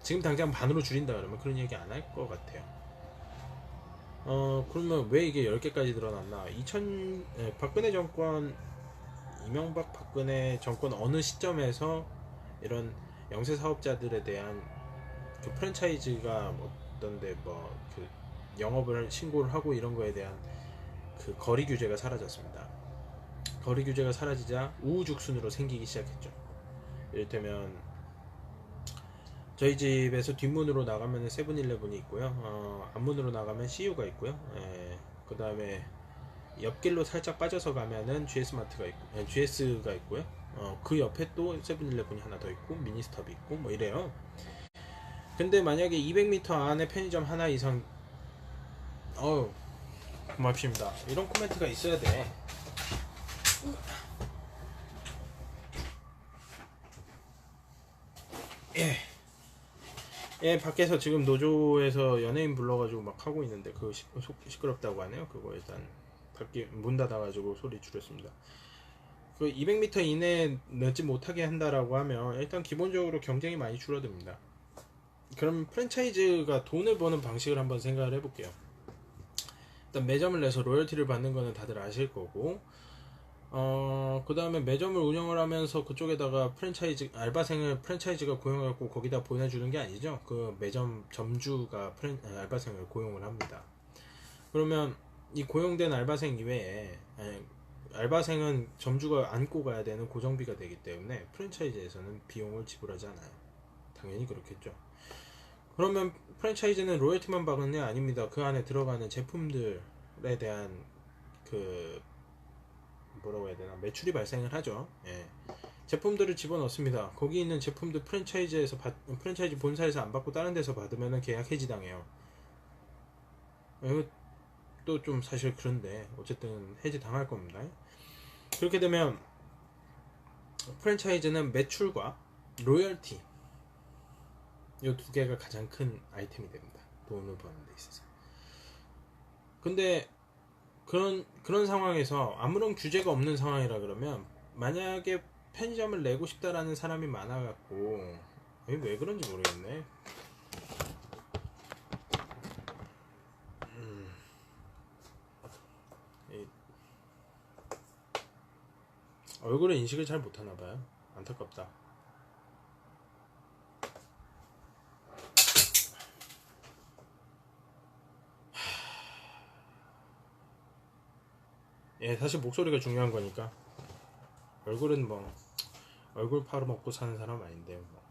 지금 당장 반으로 줄인다 그러면 그런 얘기 안 할 것 같아요. 그러면 왜 이게 10개까지 늘어났나? 박근혜 정권, 이명박 박근혜 정권 어느 시점에서 이런 영세 사업자들에 대한 그 프랜차이즈가 어떤데 그 영업을 신고를 하고 이런 거에 대한 그 거리 규제가 사라졌습니다. 거리 규제가 사라지자 우후죽순으로 생기기 시작했죠. 이를테면 저희 집에서 뒷문으로 나가면 세븐일레븐이 있고요. 앞문으로 나가면 CU가 있고요. 그 다음에 옆길로 살짝 빠져서 가면은 GS마트가 있고, GS가 있고요. 그 옆에 또 세븐일레븐이 하나 더 있고 미니스톱이 있고 뭐 이래요. 근데 만약에 200m 안에 편의점 하나 이상, 고맙습니다. 이런 코멘트가 있어야 돼. 밖에서 지금 노조에서 연예인 불러가지고 막 하고 있는데 그거 시끄럽다고 하네요. 그거 일단 밖에 문 닫아가지고 소리 줄였습니다. 그 200m 이내에 넣지 못하게 한다라고 하면 일단 기본적으로 경쟁이 많이 줄어듭니다. 그럼 프랜차이즈가 돈을 버는 방식을 한번 생각을 해볼게요. 일단 매점을 내서 로열티를 받는 거는 다들 아실 거고, 그 다음에 매점을 운영을 하면서 그쪽에다가 프랜차이즈 알바생을 프랜차이즈가 고용해갖고 거기다 보내주는 게 아니죠. 그 매점 점주가 알바생을 고용을 합니다. 그러면 이 고용된 알바생 이외에 알바생은 점주가 안고 가야 되는 고정비가 되기 때문에 프랜차이즈에서는 비용을 지불하지 않아요. 당연히 그렇겠죠. 그러면 프랜차이즈는 로열티만 받느냐? 아닙니다. 그 안에 들어가는 제품들에 대한 그 뭐라고 해야 되나, 매출이 발생을 하죠. 예. 제품들을 집어넣습니다. 거기 있는 제품들 프랜차이즈 본사에서 안 받고 다른 데서 받으면 계약 해지당해요. 이것도 좀 사실 그런데 어쨌든 해지 당할 겁니다. 그렇게 되면 프랜차이즈는 매출과 로열티, 이 두 개가 가장 큰 아이템이 됩니다. 돈을 버는 데 있어서. 근데 그런 상황에서 아무런 규제가 없는 상황이라 그러면, 만약에 편의점을 내고 싶다라는 사람이 많아갖고, 왜 그런지 모르겠네. 얼굴에 인식을 잘 못하나봐요. 안타깝다. 예, 사실 목소리가 중요한 거니까. 얼굴은 뭐 얼굴 팔아먹고 사는 사람 아닌데 뭐.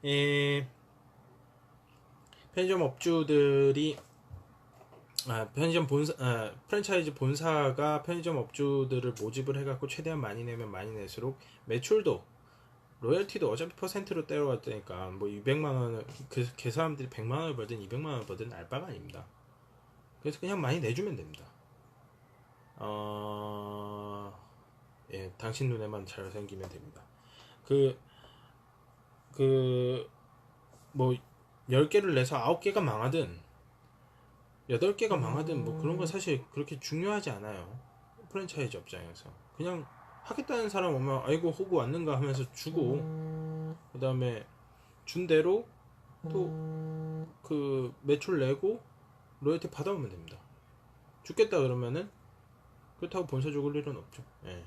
예, 편의점 업주들이 프랜차이즈 본사가 편의점 업주들을 모집을 해갖고 최대한 많이 내면 많이 낼수록 매출도, 로열티도 어차피 퍼센트로 때려갔다니까 뭐 200만원을 그 사람들이 100만원을 벌든 200만원을 벌든 알바가 아닙니다. 그래서 그냥 많이 내주면 됩니다. 예, 당신 눈에만 잘생기면 됩니다. 뭐 10개를 내서 9개가 망하든 8개가 망하든 뭐 그런 건 사실 그렇게 중요하지 않아요. 프랜차이즈 업장에서 그냥 하겠다는 사람 오면 아이고 호구 왔는가 하면서 주고, 그 다음에 준 대로 또 그 매출 내고 로열티 받아오면 됩니다. 죽겠다 그러면은 그렇다고 본사 죽을 일은 없죠. 예.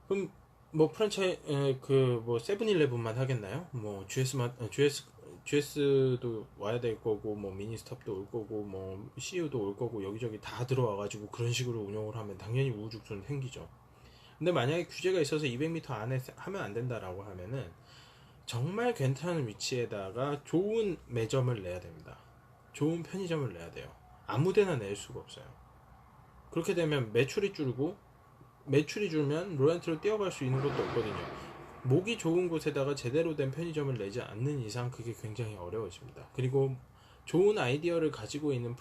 그럼 뭐 뭐 세븐일레븐만 하겠나요? 뭐 GS도 와야 될 거고, 뭐 미니스톱도 올 거고, 뭐 CU도 올 거고, 여기저기 다 들어와가지고 그런 식으로 운영을 하면 당연히 우후죽순 생기죠. 근데 만약에 규제가 있어서 200m 안에 하면 안 된다라고 하면은 정말 괜찮은 위치에다가 좋은 매점을 내야 됩니다. 좋은 편의점을 내야 돼요. 아무데나 낼 수가 없어요. 그렇게 되면 매출이 줄고, 매출이 줄면 로열티로 뛰어갈 수 있는 것도 없거든요. 목이 좋은 곳에다가 제대로 된 편의점을 내지 않는 이상 그게 굉장히 어려워집니다. 그리고 좋은 아이디어를 가지고 있는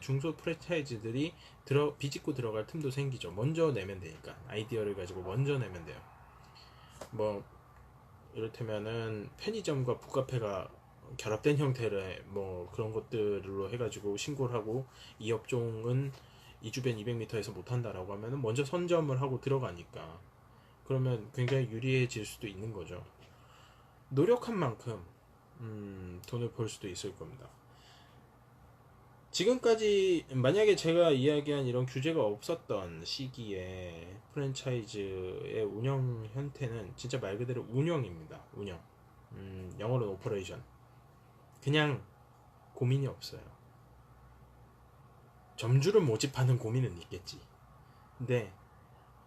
중소 프랜차이즈들이 비집고 들어갈 틈도 생기죠. 먼저 내면 되니까. 아이디어를 가지고 먼저 내면 돼요. 뭐 이를테면은 편의점과 북카페가 결합된 형태의 뭐 그런 것들로 해가지고 신고를 하고, 이 업종은 이 주변 200m에서 못한다라고 하면은 먼저 선점을 하고 들어가니까, 그러면 굉장히 유리해질 수도 있는 거죠. 노력한 만큼 돈을 벌 수도 있을 겁니다. 지금까지 만약에 제가 이야기한 이런 규제가 없었던 시기에 프랜차이즈의 운영 형태는 진짜 말 그대로 운영입니다. 운영. 영어로는 오퍼레이션. 그냥 고민이 없어요. 점주를 모집하는 고민은 있겠지. 근데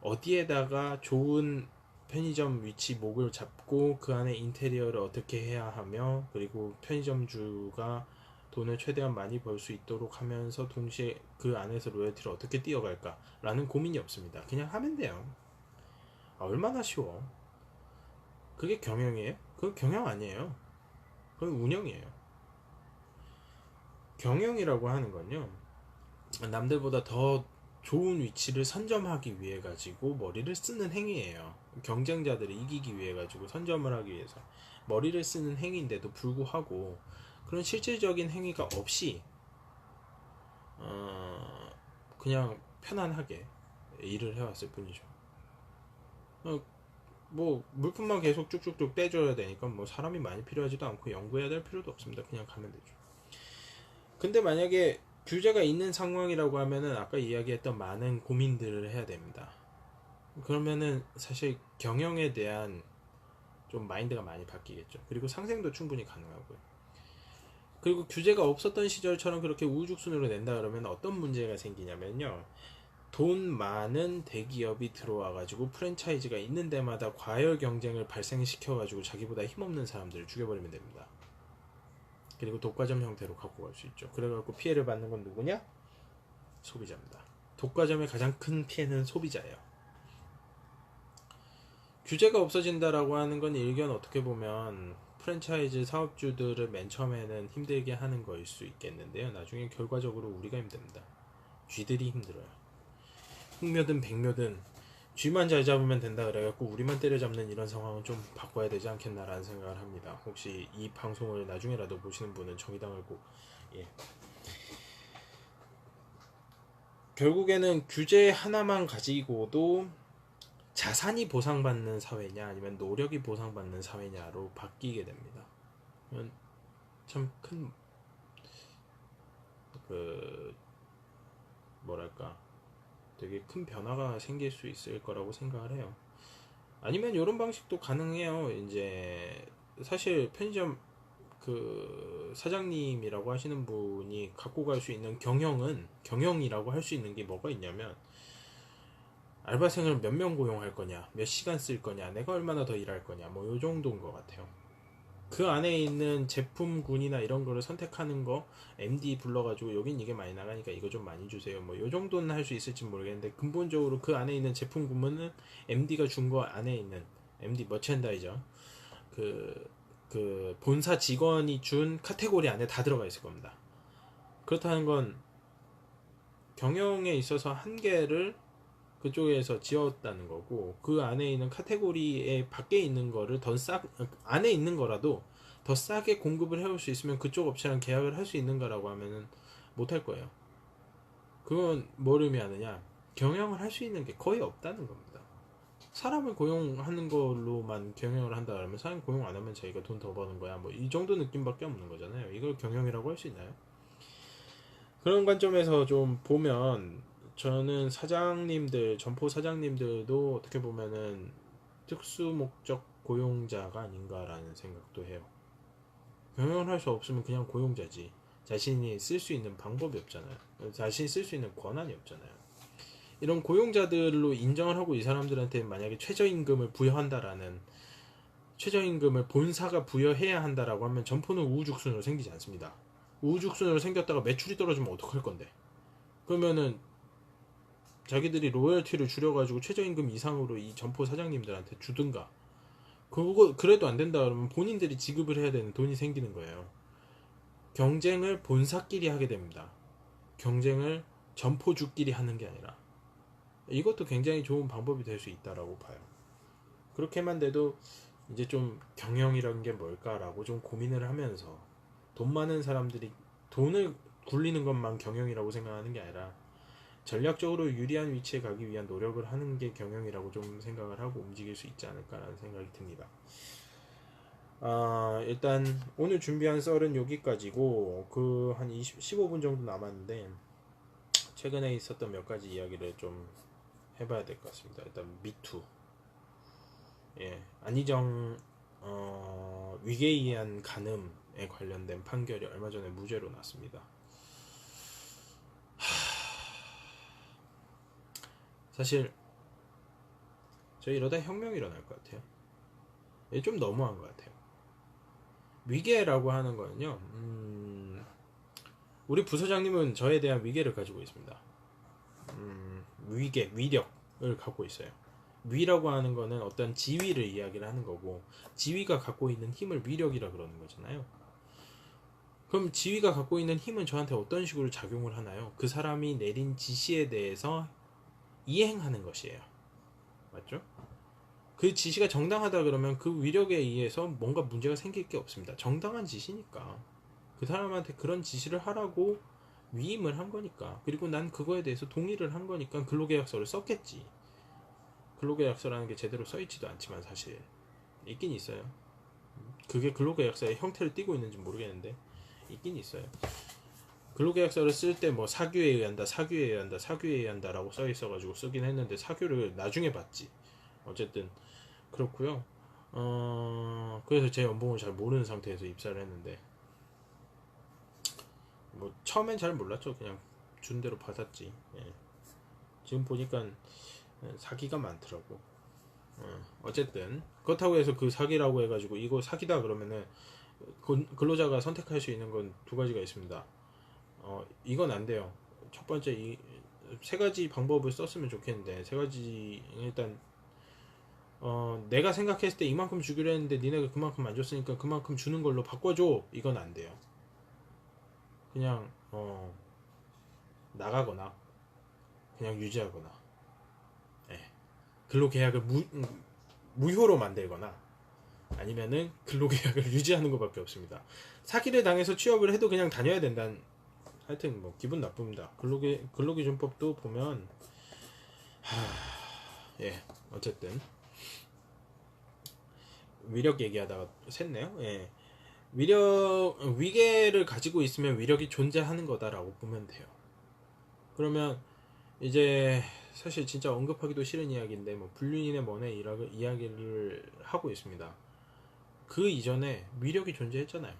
어디에다가 좋은 편의점 위치 목을 잡고 그 안에 인테리어를 어떻게 해야 하며, 그리고 편의점주가 돈을 최대한 많이 벌 수 있도록 하면서 동시에 그 안에서 로열티를 어떻게 띄어갈까 라는 고민이 없습니다. 그냥 하면 돼요. 얼마나 쉬워. 그게 경영이에요? 그건 경영 아니에요. 그건 운영이에요. 경영이라고 하는 건요, 남들보다 더 좋은 위치를 선점하기 위해 가지고 머리를 쓰는 행위예요. 경쟁자들을 이기기 위해 가지고 선점을 하기 위해서 머리를 쓰는 행위인데도 불구하고 그런 실질적인 행위가 없이 그냥 편안하게 일을 해왔을 뿐이죠. 뭐 물품만 계속 쭉쭉쭉 떼줘야 되니까 뭐 사람이 많이 필요하지도 않고 연구해야 될 필요도 없습니다. 그냥 가면 되죠. 근데 만약에 규제가 있는 상황이라고 하면은 아까 이야기했던 많은 고민들을 해야 됩니다. 그러면은 사실 경영에 대한 좀 마인드가 많이 바뀌겠죠. 그리고 상생도 충분히 가능하고요. 그리고 규제가 없었던 시절처럼 그렇게 우후죽순으로 낸다 그러면 어떤 문제가 생기냐면요. 돈 많은 대기업이 들어와가지고 프랜차이즈가 있는 데마다 과열 경쟁을 발생시켜가지고 자기보다 힘없는 사람들을 죽여버리면 됩니다. 그리고 독과점 형태로 갖고 갈 수 있죠. 그래갖고 피해를 받는 건 누구냐? 소비자입니다. 독과점의 가장 큰 피해는 소비자예요. 규제가 없어진다라고 하는 건 일견 어떻게 보면 프랜차이즈 사업주들을 맨 처음에는 힘들게 하는 거일 수 있겠는데요. 나중에 결과적으로 우리가 힘듭니다. 쥐들이 힘들어요. 흑묘든 백묘든 쥐만 잘 잡으면 된다 그래갖고 우리만 때려잡는 이런 상황은 좀 바꿔야 되지 않겠나라는 생각을 합니다. 혹시 이 방송을 나중에라도 보시는 분은 정의당을 꼭 결국에는 규제 하나만 가지고도 자산이 보상받는 사회냐 아니면 노력이 보상받는 사회냐로 바뀌게 됩니다. 참 큰 뭐랄까 되게 큰 변화가 생길 수 있을 거라고 생각을 해요. 아니면 이런 방식도 가능해요. 이제 사실 편의점 사장님이라고 하시는 분이 갖고 갈 수 있는 경영이라고 할 수 있는 게 뭐가 있냐면 알바생을 몇 명 고용할 거냐, 몇 시간 쓸 거냐, 내가 얼마나 더 일할 거냐, 뭐 요 정도인 것 같아요. 그 안에 있는 제품군이나 이런 거를 선택하는 거 MD 불러가지고 여긴 이게 많이 나가니까 이거 좀 많이 주세요. 뭐 요 정도는 할 수 있을지 모르겠는데 근본적으로 그 안에 있는 제품군은 MD가 준 거 안에 있는 MD 머첸다이저 그 본사 직원이 준 카테고리 안에 다 들어가 있을 겁니다. 그렇다는 건 경영에 있어서 한계를 그쪽에서 지었다는 거고 그 안에 있는 카테고리에 밖에 있는 거를 안에 있는 거라도 더 싸게 공급을 해올 수 있으면 그쪽 업체랑 계약을 할 수 있는가라고 하면은 못할 거예요. 그건 뭘 의미하느냐? 경영을 할 수 있는 게 거의 없다는 겁니다. 사람을 고용하는 걸로만 경영을 한다 그러면 사람 고용 안 하면 자기가 돈 더 버는 거야. 뭐 이 정도 느낌밖에 없는 거잖아요. 이걸 경영이라고 할 수 있나요? 그런 관점에서 좀 보면 저는 점포 사장님들도 어떻게 보면은 특수 목적 고용자가 아닌가라는 생각도 해요. 경영을 할 수 없으면 그냥 고용자지. 자신이 쓸 수 있는 방법이 없잖아요. 자신이 쓸 수 있는 권한이 없잖아요. 이런 고용자들로 인정을 하고 이 사람들한테 만약에 최저임금을 본사가 부여해야 한다라고 하면 점포는 우후죽순으로 생기지 않습니다. 우후죽순으로 생겼다가 매출이 떨어지면 어떡할 건데? 그러면은 자기들이 로열티를 줄여가지고 최저임금 이상으로 이 점포 사장님들한테 주든가. 그래도 안 된다 그러면 본인들이 지급을 해야 되는 돈이 생기는 거예요. 경쟁을 본사끼리 하게 됩니다. 경쟁을 점포주끼리 하는 게 아니라. 이것도 굉장히 좋은 방법이 될 수 있다라고 봐요. 그렇게만 돼도 이제 좀 경영이라는 게 뭘까라고 좀 고민을 하면서 돈 많은 사람들이 돈을 굴리는 것만 경영이라고 생각하는 게 아니라 전략적으로 유리한 위치에 가기 위한 노력을 하는 게 경영이라고 좀 생각을 하고 움직일 수 있지 않을까라는 생각이 듭니다. 일단 오늘 준비한 썰은 여기까지고 한 15분 정도 남았는데 최근에 있었던 몇 가지 이야기를 좀 해봐야 될 것 같습니다. 일단 미투, 안희정 위계에 의한 간음에 관련된 판결이 얼마 전에 무죄로 났습니다. 사실 저희 이러다 혁명이 일어날 것 같아요. 좀 너무한 것 같아요. 위계라고 하는 거는요, 우리 부서장님은 저에 대한 위계를 가지고 있습니다. 위력을 갖고 있어요. 위라고 하는 거는 어떤 지위를 이야기를 하는 거고, 지위가 갖고 있는 힘을 위력이라 그러는 거잖아요. 그럼 지위가 갖고 있는 힘은 저한테 어떤 식으로 작용을 하나요? 그 사람이 내린 지시에 대해서 이행하는 것이에요. 맞죠? 그 지시가 정당하다 그러면 그 위력에 의해서 뭔가 문제가 생길 게 없습니다. 정당한 지시니까. 그 사람한테 그런 지시를 하라고 위임을 한 거니까. 그리고 난 그거에 대해서 동의를 한 거니까 근로계약서를 썼겠지. 근로계약서라는 게 제대로 써있지도 않지만 사실 있긴 있어요. 그게 근로계약서의 형태를 띠고 있는지 모르겠는데 있긴 있어요. 근로계약서를 쓸 때 뭐 사규에 의한다, 사규에 의한다, 사규에 의한다라고 써 있어가지고 쓰긴 했는데 사규를 나중에 봤지. 어쨌든 그렇고요. 그래서 제 연봉을 잘 모르는 상태에서 입사를 했는데 뭐 처음엔 잘 몰랐죠. 그냥 준 대로 받았지. 예. 지금 보니까 사기가 많더라고. 어쨌든 그렇다고 해서 그 사기라고 해가지고 이거 사기다 그러면은 근로자가 선택할 수 있는 건 두 가지가 있습니다. 이건 안 돼요. 첫 번째 이 세 가지 방법을 썼으면 좋겠는데 세 가지 일단 내가 생각했을 때 이만큼 주기로 했는데 니네가 그만큼 안 줬으니까 그만큼 주는 걸로 바꿔줘. 이건 안 돼요. 그냥 나가거나 그냥 유지하거나 예. 근로계약을 무효로 만들거나 아니면은 근로계약을 유지하는 것밖에 없습니다. 사기를 당해서 취업을 해도 그냥 다녀야 된다는 하여튼 뭐 기분 나쁩니다. 근로기준법도 보면 예 어쨌든 위력 얘기하다가 샜네요. 예. 위계를 가지고 있으면 위력이 존재하는 거다라고 보면 돼요. 그러면 이제 사실 진짜 언급하기도 싫은 이야기인데 뭐 불륜인의 먼의 이야기를 하고 있습니다. 그 이전에 위력이 존재했잖아요.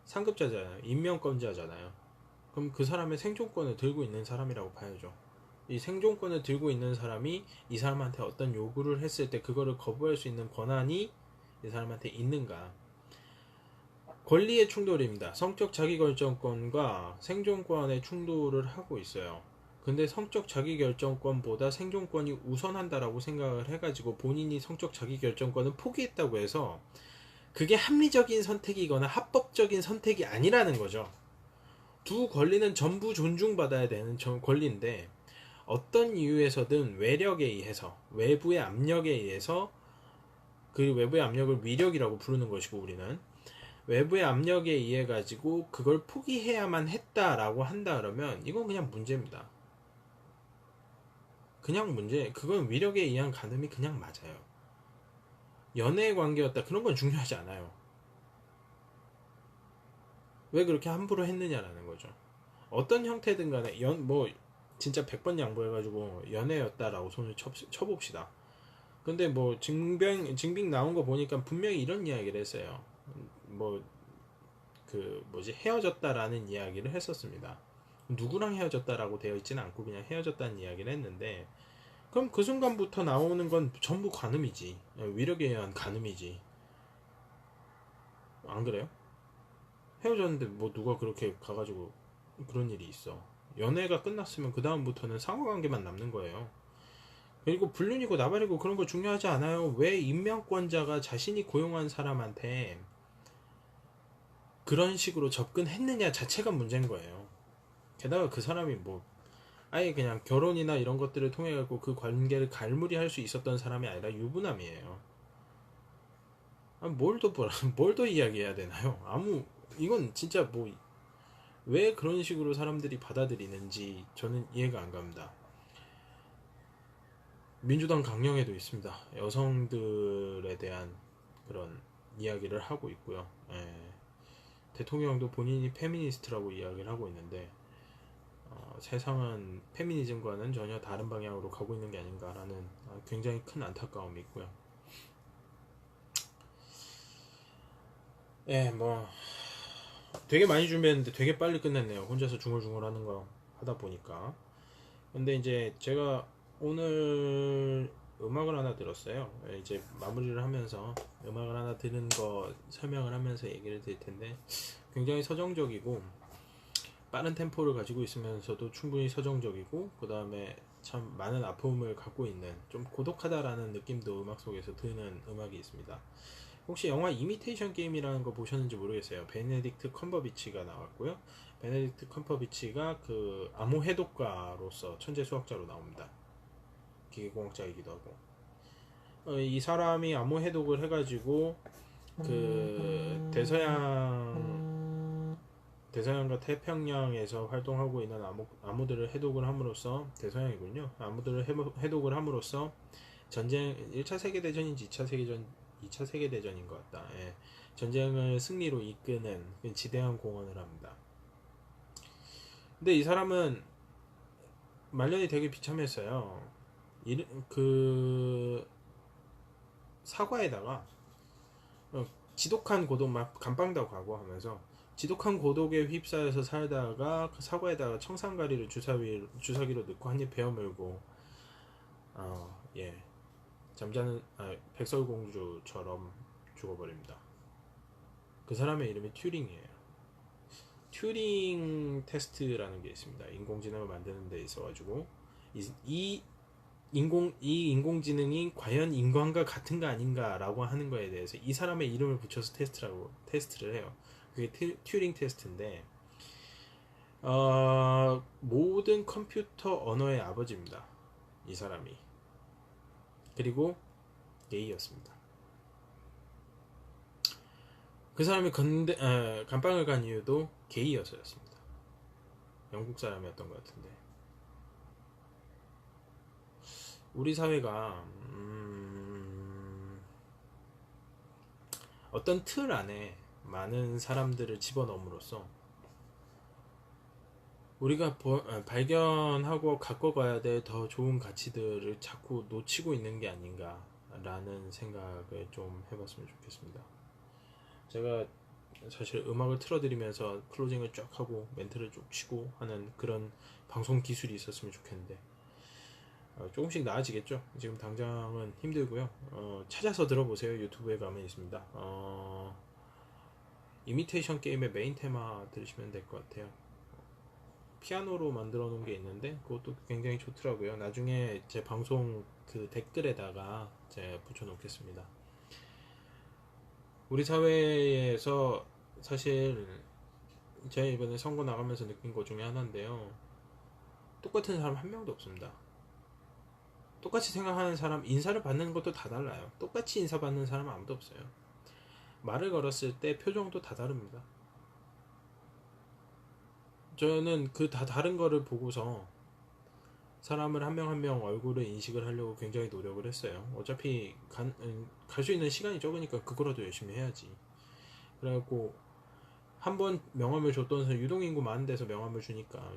상급자잖아요. 임명권자잖아요. 그럼 그 사람의 생존권을 들고 있는 사람이라고 봐야죠. 이 생존권을 들고 있는 사람이 이 사람한테 어떤 요구를 했을 때 그거를 거부할 수 있는 권한이 이 사람한테 있는가. 권리의 충돌입니다. 성적 자기결정권과 생존권의 충돌을 하고 있어요. 근데 성적 자기결정권보다 생존권이 우선한다라고 생각을 해가지고 본인이 성적 자기결정권을 포기했다고 해서 그게 합리적인 선택이거나 합법적인 선택이 아니라는 거죠. 두 권리는 전부 존중받아야 되는 권리인데 어떤 이유에서든 외력에 의해서 외부의 압력에 의해서 그 외부의 압력을 위력이라고 부르는 것이고 우리는 외부의 압력에 의해 가지고 그걸 포기해야만 했다라고 한다 그러면 이건 그냥 문제입니다. 그냥 문제. 그건 위력에 의한 가늠이 그냥 맞아요. 연애의 관계였다 그런 건 중요하지 않아요. 왜 그렇게 함부로 했느냐라는 거죠. 어떤 형태든 간에 뭐 진짜 100번 양보해가지고 연애였다라고 손을 쳐봅시다. 근데 뭐 증빙 나온 거 보니까 분명히 이런 이야기를 했어요. 뭐 그 뭐지 헤어졌다라는 이야기를 했었습니다. 누구랑 헤어졌다라고 되어 있지는 않고 그냥 헤어졌다는 이야기를 했는데 그럼 그 순간부터 나오는 건 전부 간음이지. 위력에 의한 간음이지. 안 그래요? 헤어졌는데 뭐 누가 그렇게 가가지고 그런 일이 있어. 연애가 끝났으면 그 다음부터는 상호관계만 남는 거예요. 그리고 불륜이고 나발이고 그런 거 중요하지 않아요. 왜 임명권자가 자신이 고용한 사람한테 그런 식으로 접근했느냐 자체가 문제인 거예요. 게다가 그 사람이 뭐 아예 그냥 결혼이나 이런 것들을 통해 갖고 그 관계를 갈무리할 수 있었던 사람이 아니라 유부남이에요. 뭘 더 이야기해야 되나요? 이건 진짜 뭐 왜 그런 식으로 사람들이 받아들이는지 저는 이해가 안 갑니다. 민주당 강령에도 있습니다. 여성들에 대한 그런 이야기를 하고 있고요. 예. 대통령도 본인이 페미니스트라고 이야기를 하고 있는데 세상은 페미니즘과는 전혀 다른 방향으로 가고 있는 게 아닌가라는 굉장히 큰 안타까움이 있고요. 예, 뭐 되게 많이 준비했는데 되게 빨리 끝냈네요. 혼자서 중얼중얼 하는 거 하다 보니까. 근데 이제 제가 오늘 음악을 하나 들었어요. 이제 마무리를 하면서 음악을 하나 들은 거 설명을 하면서 얘기를 드릴 텐데 굉장히 서정적이고 빠른 템포를 가지고 있으면서도 충분히 서정적이고 그 다음에 참 많은 아픔을 갖고 있는 좀 고독하다라는 느낌도 음악 속에서 드는 음악이 있습니다. 혹시 영화 이미테이션 게임이라는 거 보셨는지 모르겠어요. 베네딕트 컴버비치가 나왔고요. 베네딕트 컴버비치가 그 암호 해독가로서 천재 수학자로 나옵니다. 기계공학자이기도 하고 이 사람이 암호 해독을 해가지고 그 대서양 대서양과 태평양에서 활동하고 있는 아무들을 해독을 함으로써 대서양이군요. 아무들을 해독을 함으로써 전쟁 1차 세계대전인지 2차 세계대전인 것 같다. 예. 전쟁을 승리로 이끄는 지대한 공헌을 합니다. 근데 이 사람은 말년이 되게 비참했어요. 그 사과에다가 지독한 고독 막 감방다고 각오하면서 지독한 고독에 휩싸여서 살다가 그 사과에다가 청산가리를 주사기로 넣고 한 입 베어 물고 예 잠자는 백설공주처럼 죽어버립니다. 그 사람의 이름이 튜링이에요. 튜링 테스트라는 게 있습니다. 인공지능을 만드는 데 있어가지고 이 인공지능이 과연 인간과 같은가 아닌가라고 하는 거에 대해서 이 사람의 이름을 붙여서 테스트를 해요. 그게 튜링 테스트인데 모든 컴퓨터 언어의 아버지입니다. 이 사람이. 그리고 게이였습니다. 그 사람이 감방을 간 이유도 게이여서였습니다. 영국 사람이었던 것 같은데 우리 사회가 어떤 틀 안에 많은 사람들을 집어넣음으로써 우리가 발견하고 갖고 가야 될 더 좋은 가치들을 자꾸 놓치고 있는 게 아닌가라는 생각을 좀 해봤으면 좋겠습니다. 제가 사실 음악을 틀어드리면서 클로징을 쫙 하고 멘트를 쭉 치고 하는 그런 방송 기술이 있었으면 좋겠는데 조금씩 나아지겠죠. 지금 당장은 힘들고요. 찾아서 들어보세요. 유튜브에 가면 있습니다. 이미테이션 게임의 메인 테마 들으시면 될 것 같아요. 피아노로 만들어 놓은 게 있는데 그것도 굉장히 좋더라고요. 나중에 제 방송 그 댓글에다가 제가 붙여 놓겠습니다. 우리 사회에서 사실 제가 이번에 선거 나가면서 느낀 것 중에 하나인데요. 똑같은 사람 한 명도 없습니다. 똑같이 생각하는 사람, 인사를 받는 것도 다 달라요. 똑같이 인사받는 사람 아무도 없어요. 말을 걸었을 때 표정도 다 다릅니다. 저는 그 다 다른 거를 보고서 사람을 한 명 한 명 얼굴을 인식을 하려고 굉장히 노력을 했어요. 어차피 갈 수 있는 시간이 적으니까 그거라도 열심히 해야지. 그래갖고 한 번 명함을 줬던 사람, 유동인구 많은 데서 명함을 주니까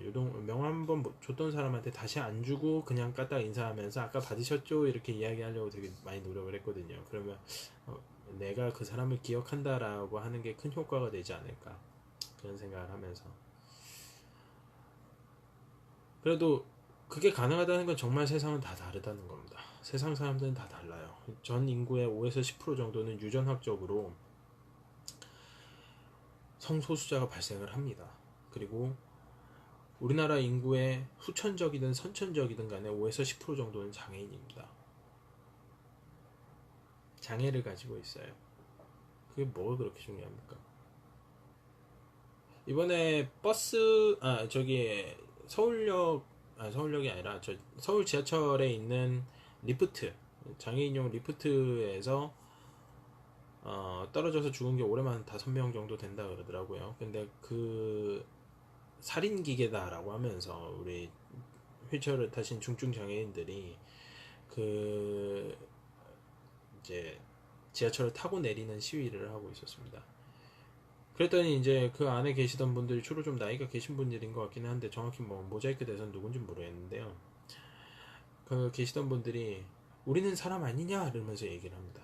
명함 한 번 줬던 사람한테 다시 안 주고 그냥 까딱 인사하면서 아까 받으셨죠? 이렇게 이야기하려고 되게 많이 노력을 했거든요. 그러면 내가 그 사람을 기억한다라고 하는 게 큰 효과가 되지 않을까 그런 생각을 하면서 그래도 그게 가능하다는 건 정말 세상은 다 다르다는 겁니다. 세상 사람들은 다 달라요. 전 인구의 5에서 10% 정도는 유전학적으로 성소수자가 발생을 합니다. 그리고 우리나라 인구의 후천적이든 선천적이든 간에 5에서 10% 정도는 장애인입니다. 장애를 가지고 있어요. 그게 뭐가 그렇게 중요합니까? 이번에 서울역이 아니라 서울 지하철에 있는 리프트, 장애인용 리프트에서 떨어져서 죽은 게 올해만 5명 정도 된다 그러더라고요. 근데 그 살인 기계다라고 하면서 우리 휠체어를 타신 중증 장애인들이 그 이제 지하철을 타고 내리는 시위를 하고 있었습니다. 그랬더니 이제 그 안에 계시던 분들이 주로 좀 나이가 계신 분들인 것 같기는 한데 정확히 뭐 모자이크 돼서 누군지 모르겠는데요. 그 계시던 분들이 우리는 사람 아니냐 이러면서 얘기를 합니다.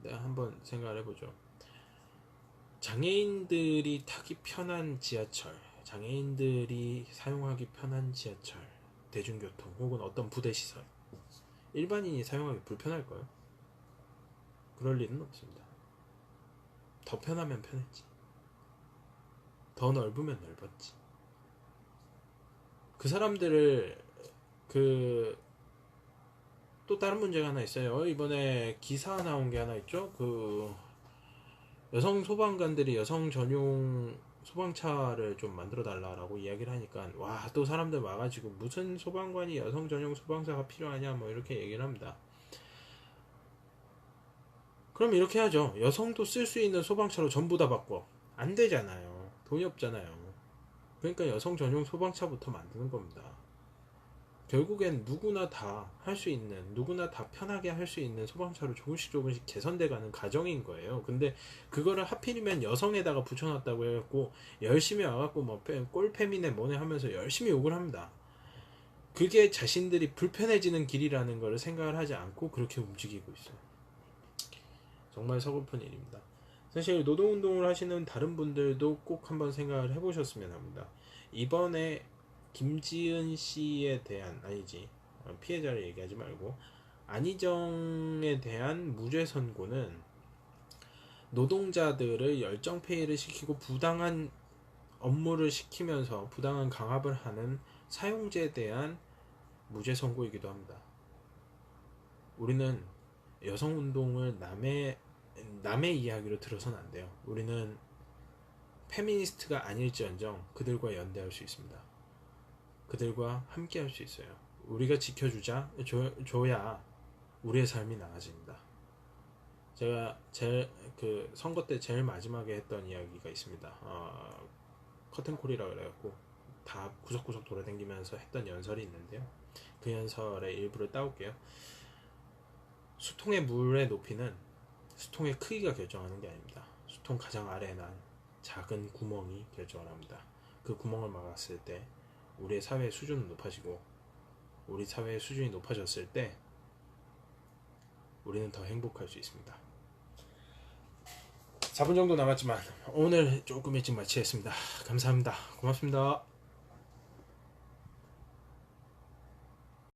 내가 한번 생각을 해보죠. 장애인들이 타기 편한 지하철, 장애인들이 사용하기 편한 지하철, 대중교통 혹은 어떤 부대시설 일반인이 사용하기 불편할까요? 그럴 일은 없습니다. 더 편하면 편했지. 더 넓으면 넓었지. 그 사람들을 또 다른 문제가 하나 있어요. 이번에 기사 나온 게 하나 있죠. 그 여성 소방관들이 여성 전용 소방차를 좀 만들어 달라라고 이야기를 하니까 와, 또 사람들 와가지고 무슨 소방관이 여성 전용 소방차가 필요하냐 뭐 이렇게 얘기를 합니다. 그럼 이렇게 하죠. 여성도 쓸 수 있는 소방차로 전부 다 바꿔. 안 되잖아요. 돈이 없잖아요. 그러니까 여성 전용 소방차부터 만드는 겁니다. 결국엔 누구나 다 할 수 있는, 누구나 다 편하게 할 수 있는 소방차로 조금씩 개선돼가는 과정인 거예요. 근데 그거를 하필이면 여성에다가 붙여놨다고 해갖고 열심히 와갖고 뭐 꼴패미네 뭐네 하면서 열심히 욕을 합니다. 그게 자신들이 불편해지는 길이라는 걸 생각을 하지 않고 그렇게 움직이고 있어요. 정말 서글픈 일입니다. 사실 노동운동을 하시는 다른 분들도 꼭 한번 생각을 해보셨으면 합니다. 이번에 김지은 씨에 대한, 아니지, 피해자를 얘기하지 말고 안희정에 대한 무죄 선고는 노동자들을 열정페이를 시키고 부당한 업무를 시키면서 부당한 강압을 하는 사용자에 대한 무죄 선고이기도 합니다. 우리는 여성운동을 남의 이야기로 들어서는 안 돼요. 우리는 페미니스트가 아닐지언정 그들과 연대할 수 있습니다. 그들과 함께 할 수 있어요. 우리가 줘야 우리의 삶이 나아집니다. 제가 그 선거 때 제일 마지막에 했던 이야기가 있습니다. 커튼콜이라 그래갖고 다 구석구석 돌아다니면서 했던 연설이 있는데요. 그 연설의 일부를 따올게요. 수통의 물의 높이는 수통의 크기가 결정하는 게 아닙니다. 수통 가장 아래에 난 작은 구멍이 결정을 합니다. 그 구멍을 막았을 때 우리의 사회의 수준은 높아지고, 우리 사회의 수준이 높아졌을 때 우리는 더 행복할 수 있습니다. 4분 정도 남았지만 오늘 조금 일찍 마치겠습니다. 감사합니다. 고맙습니다.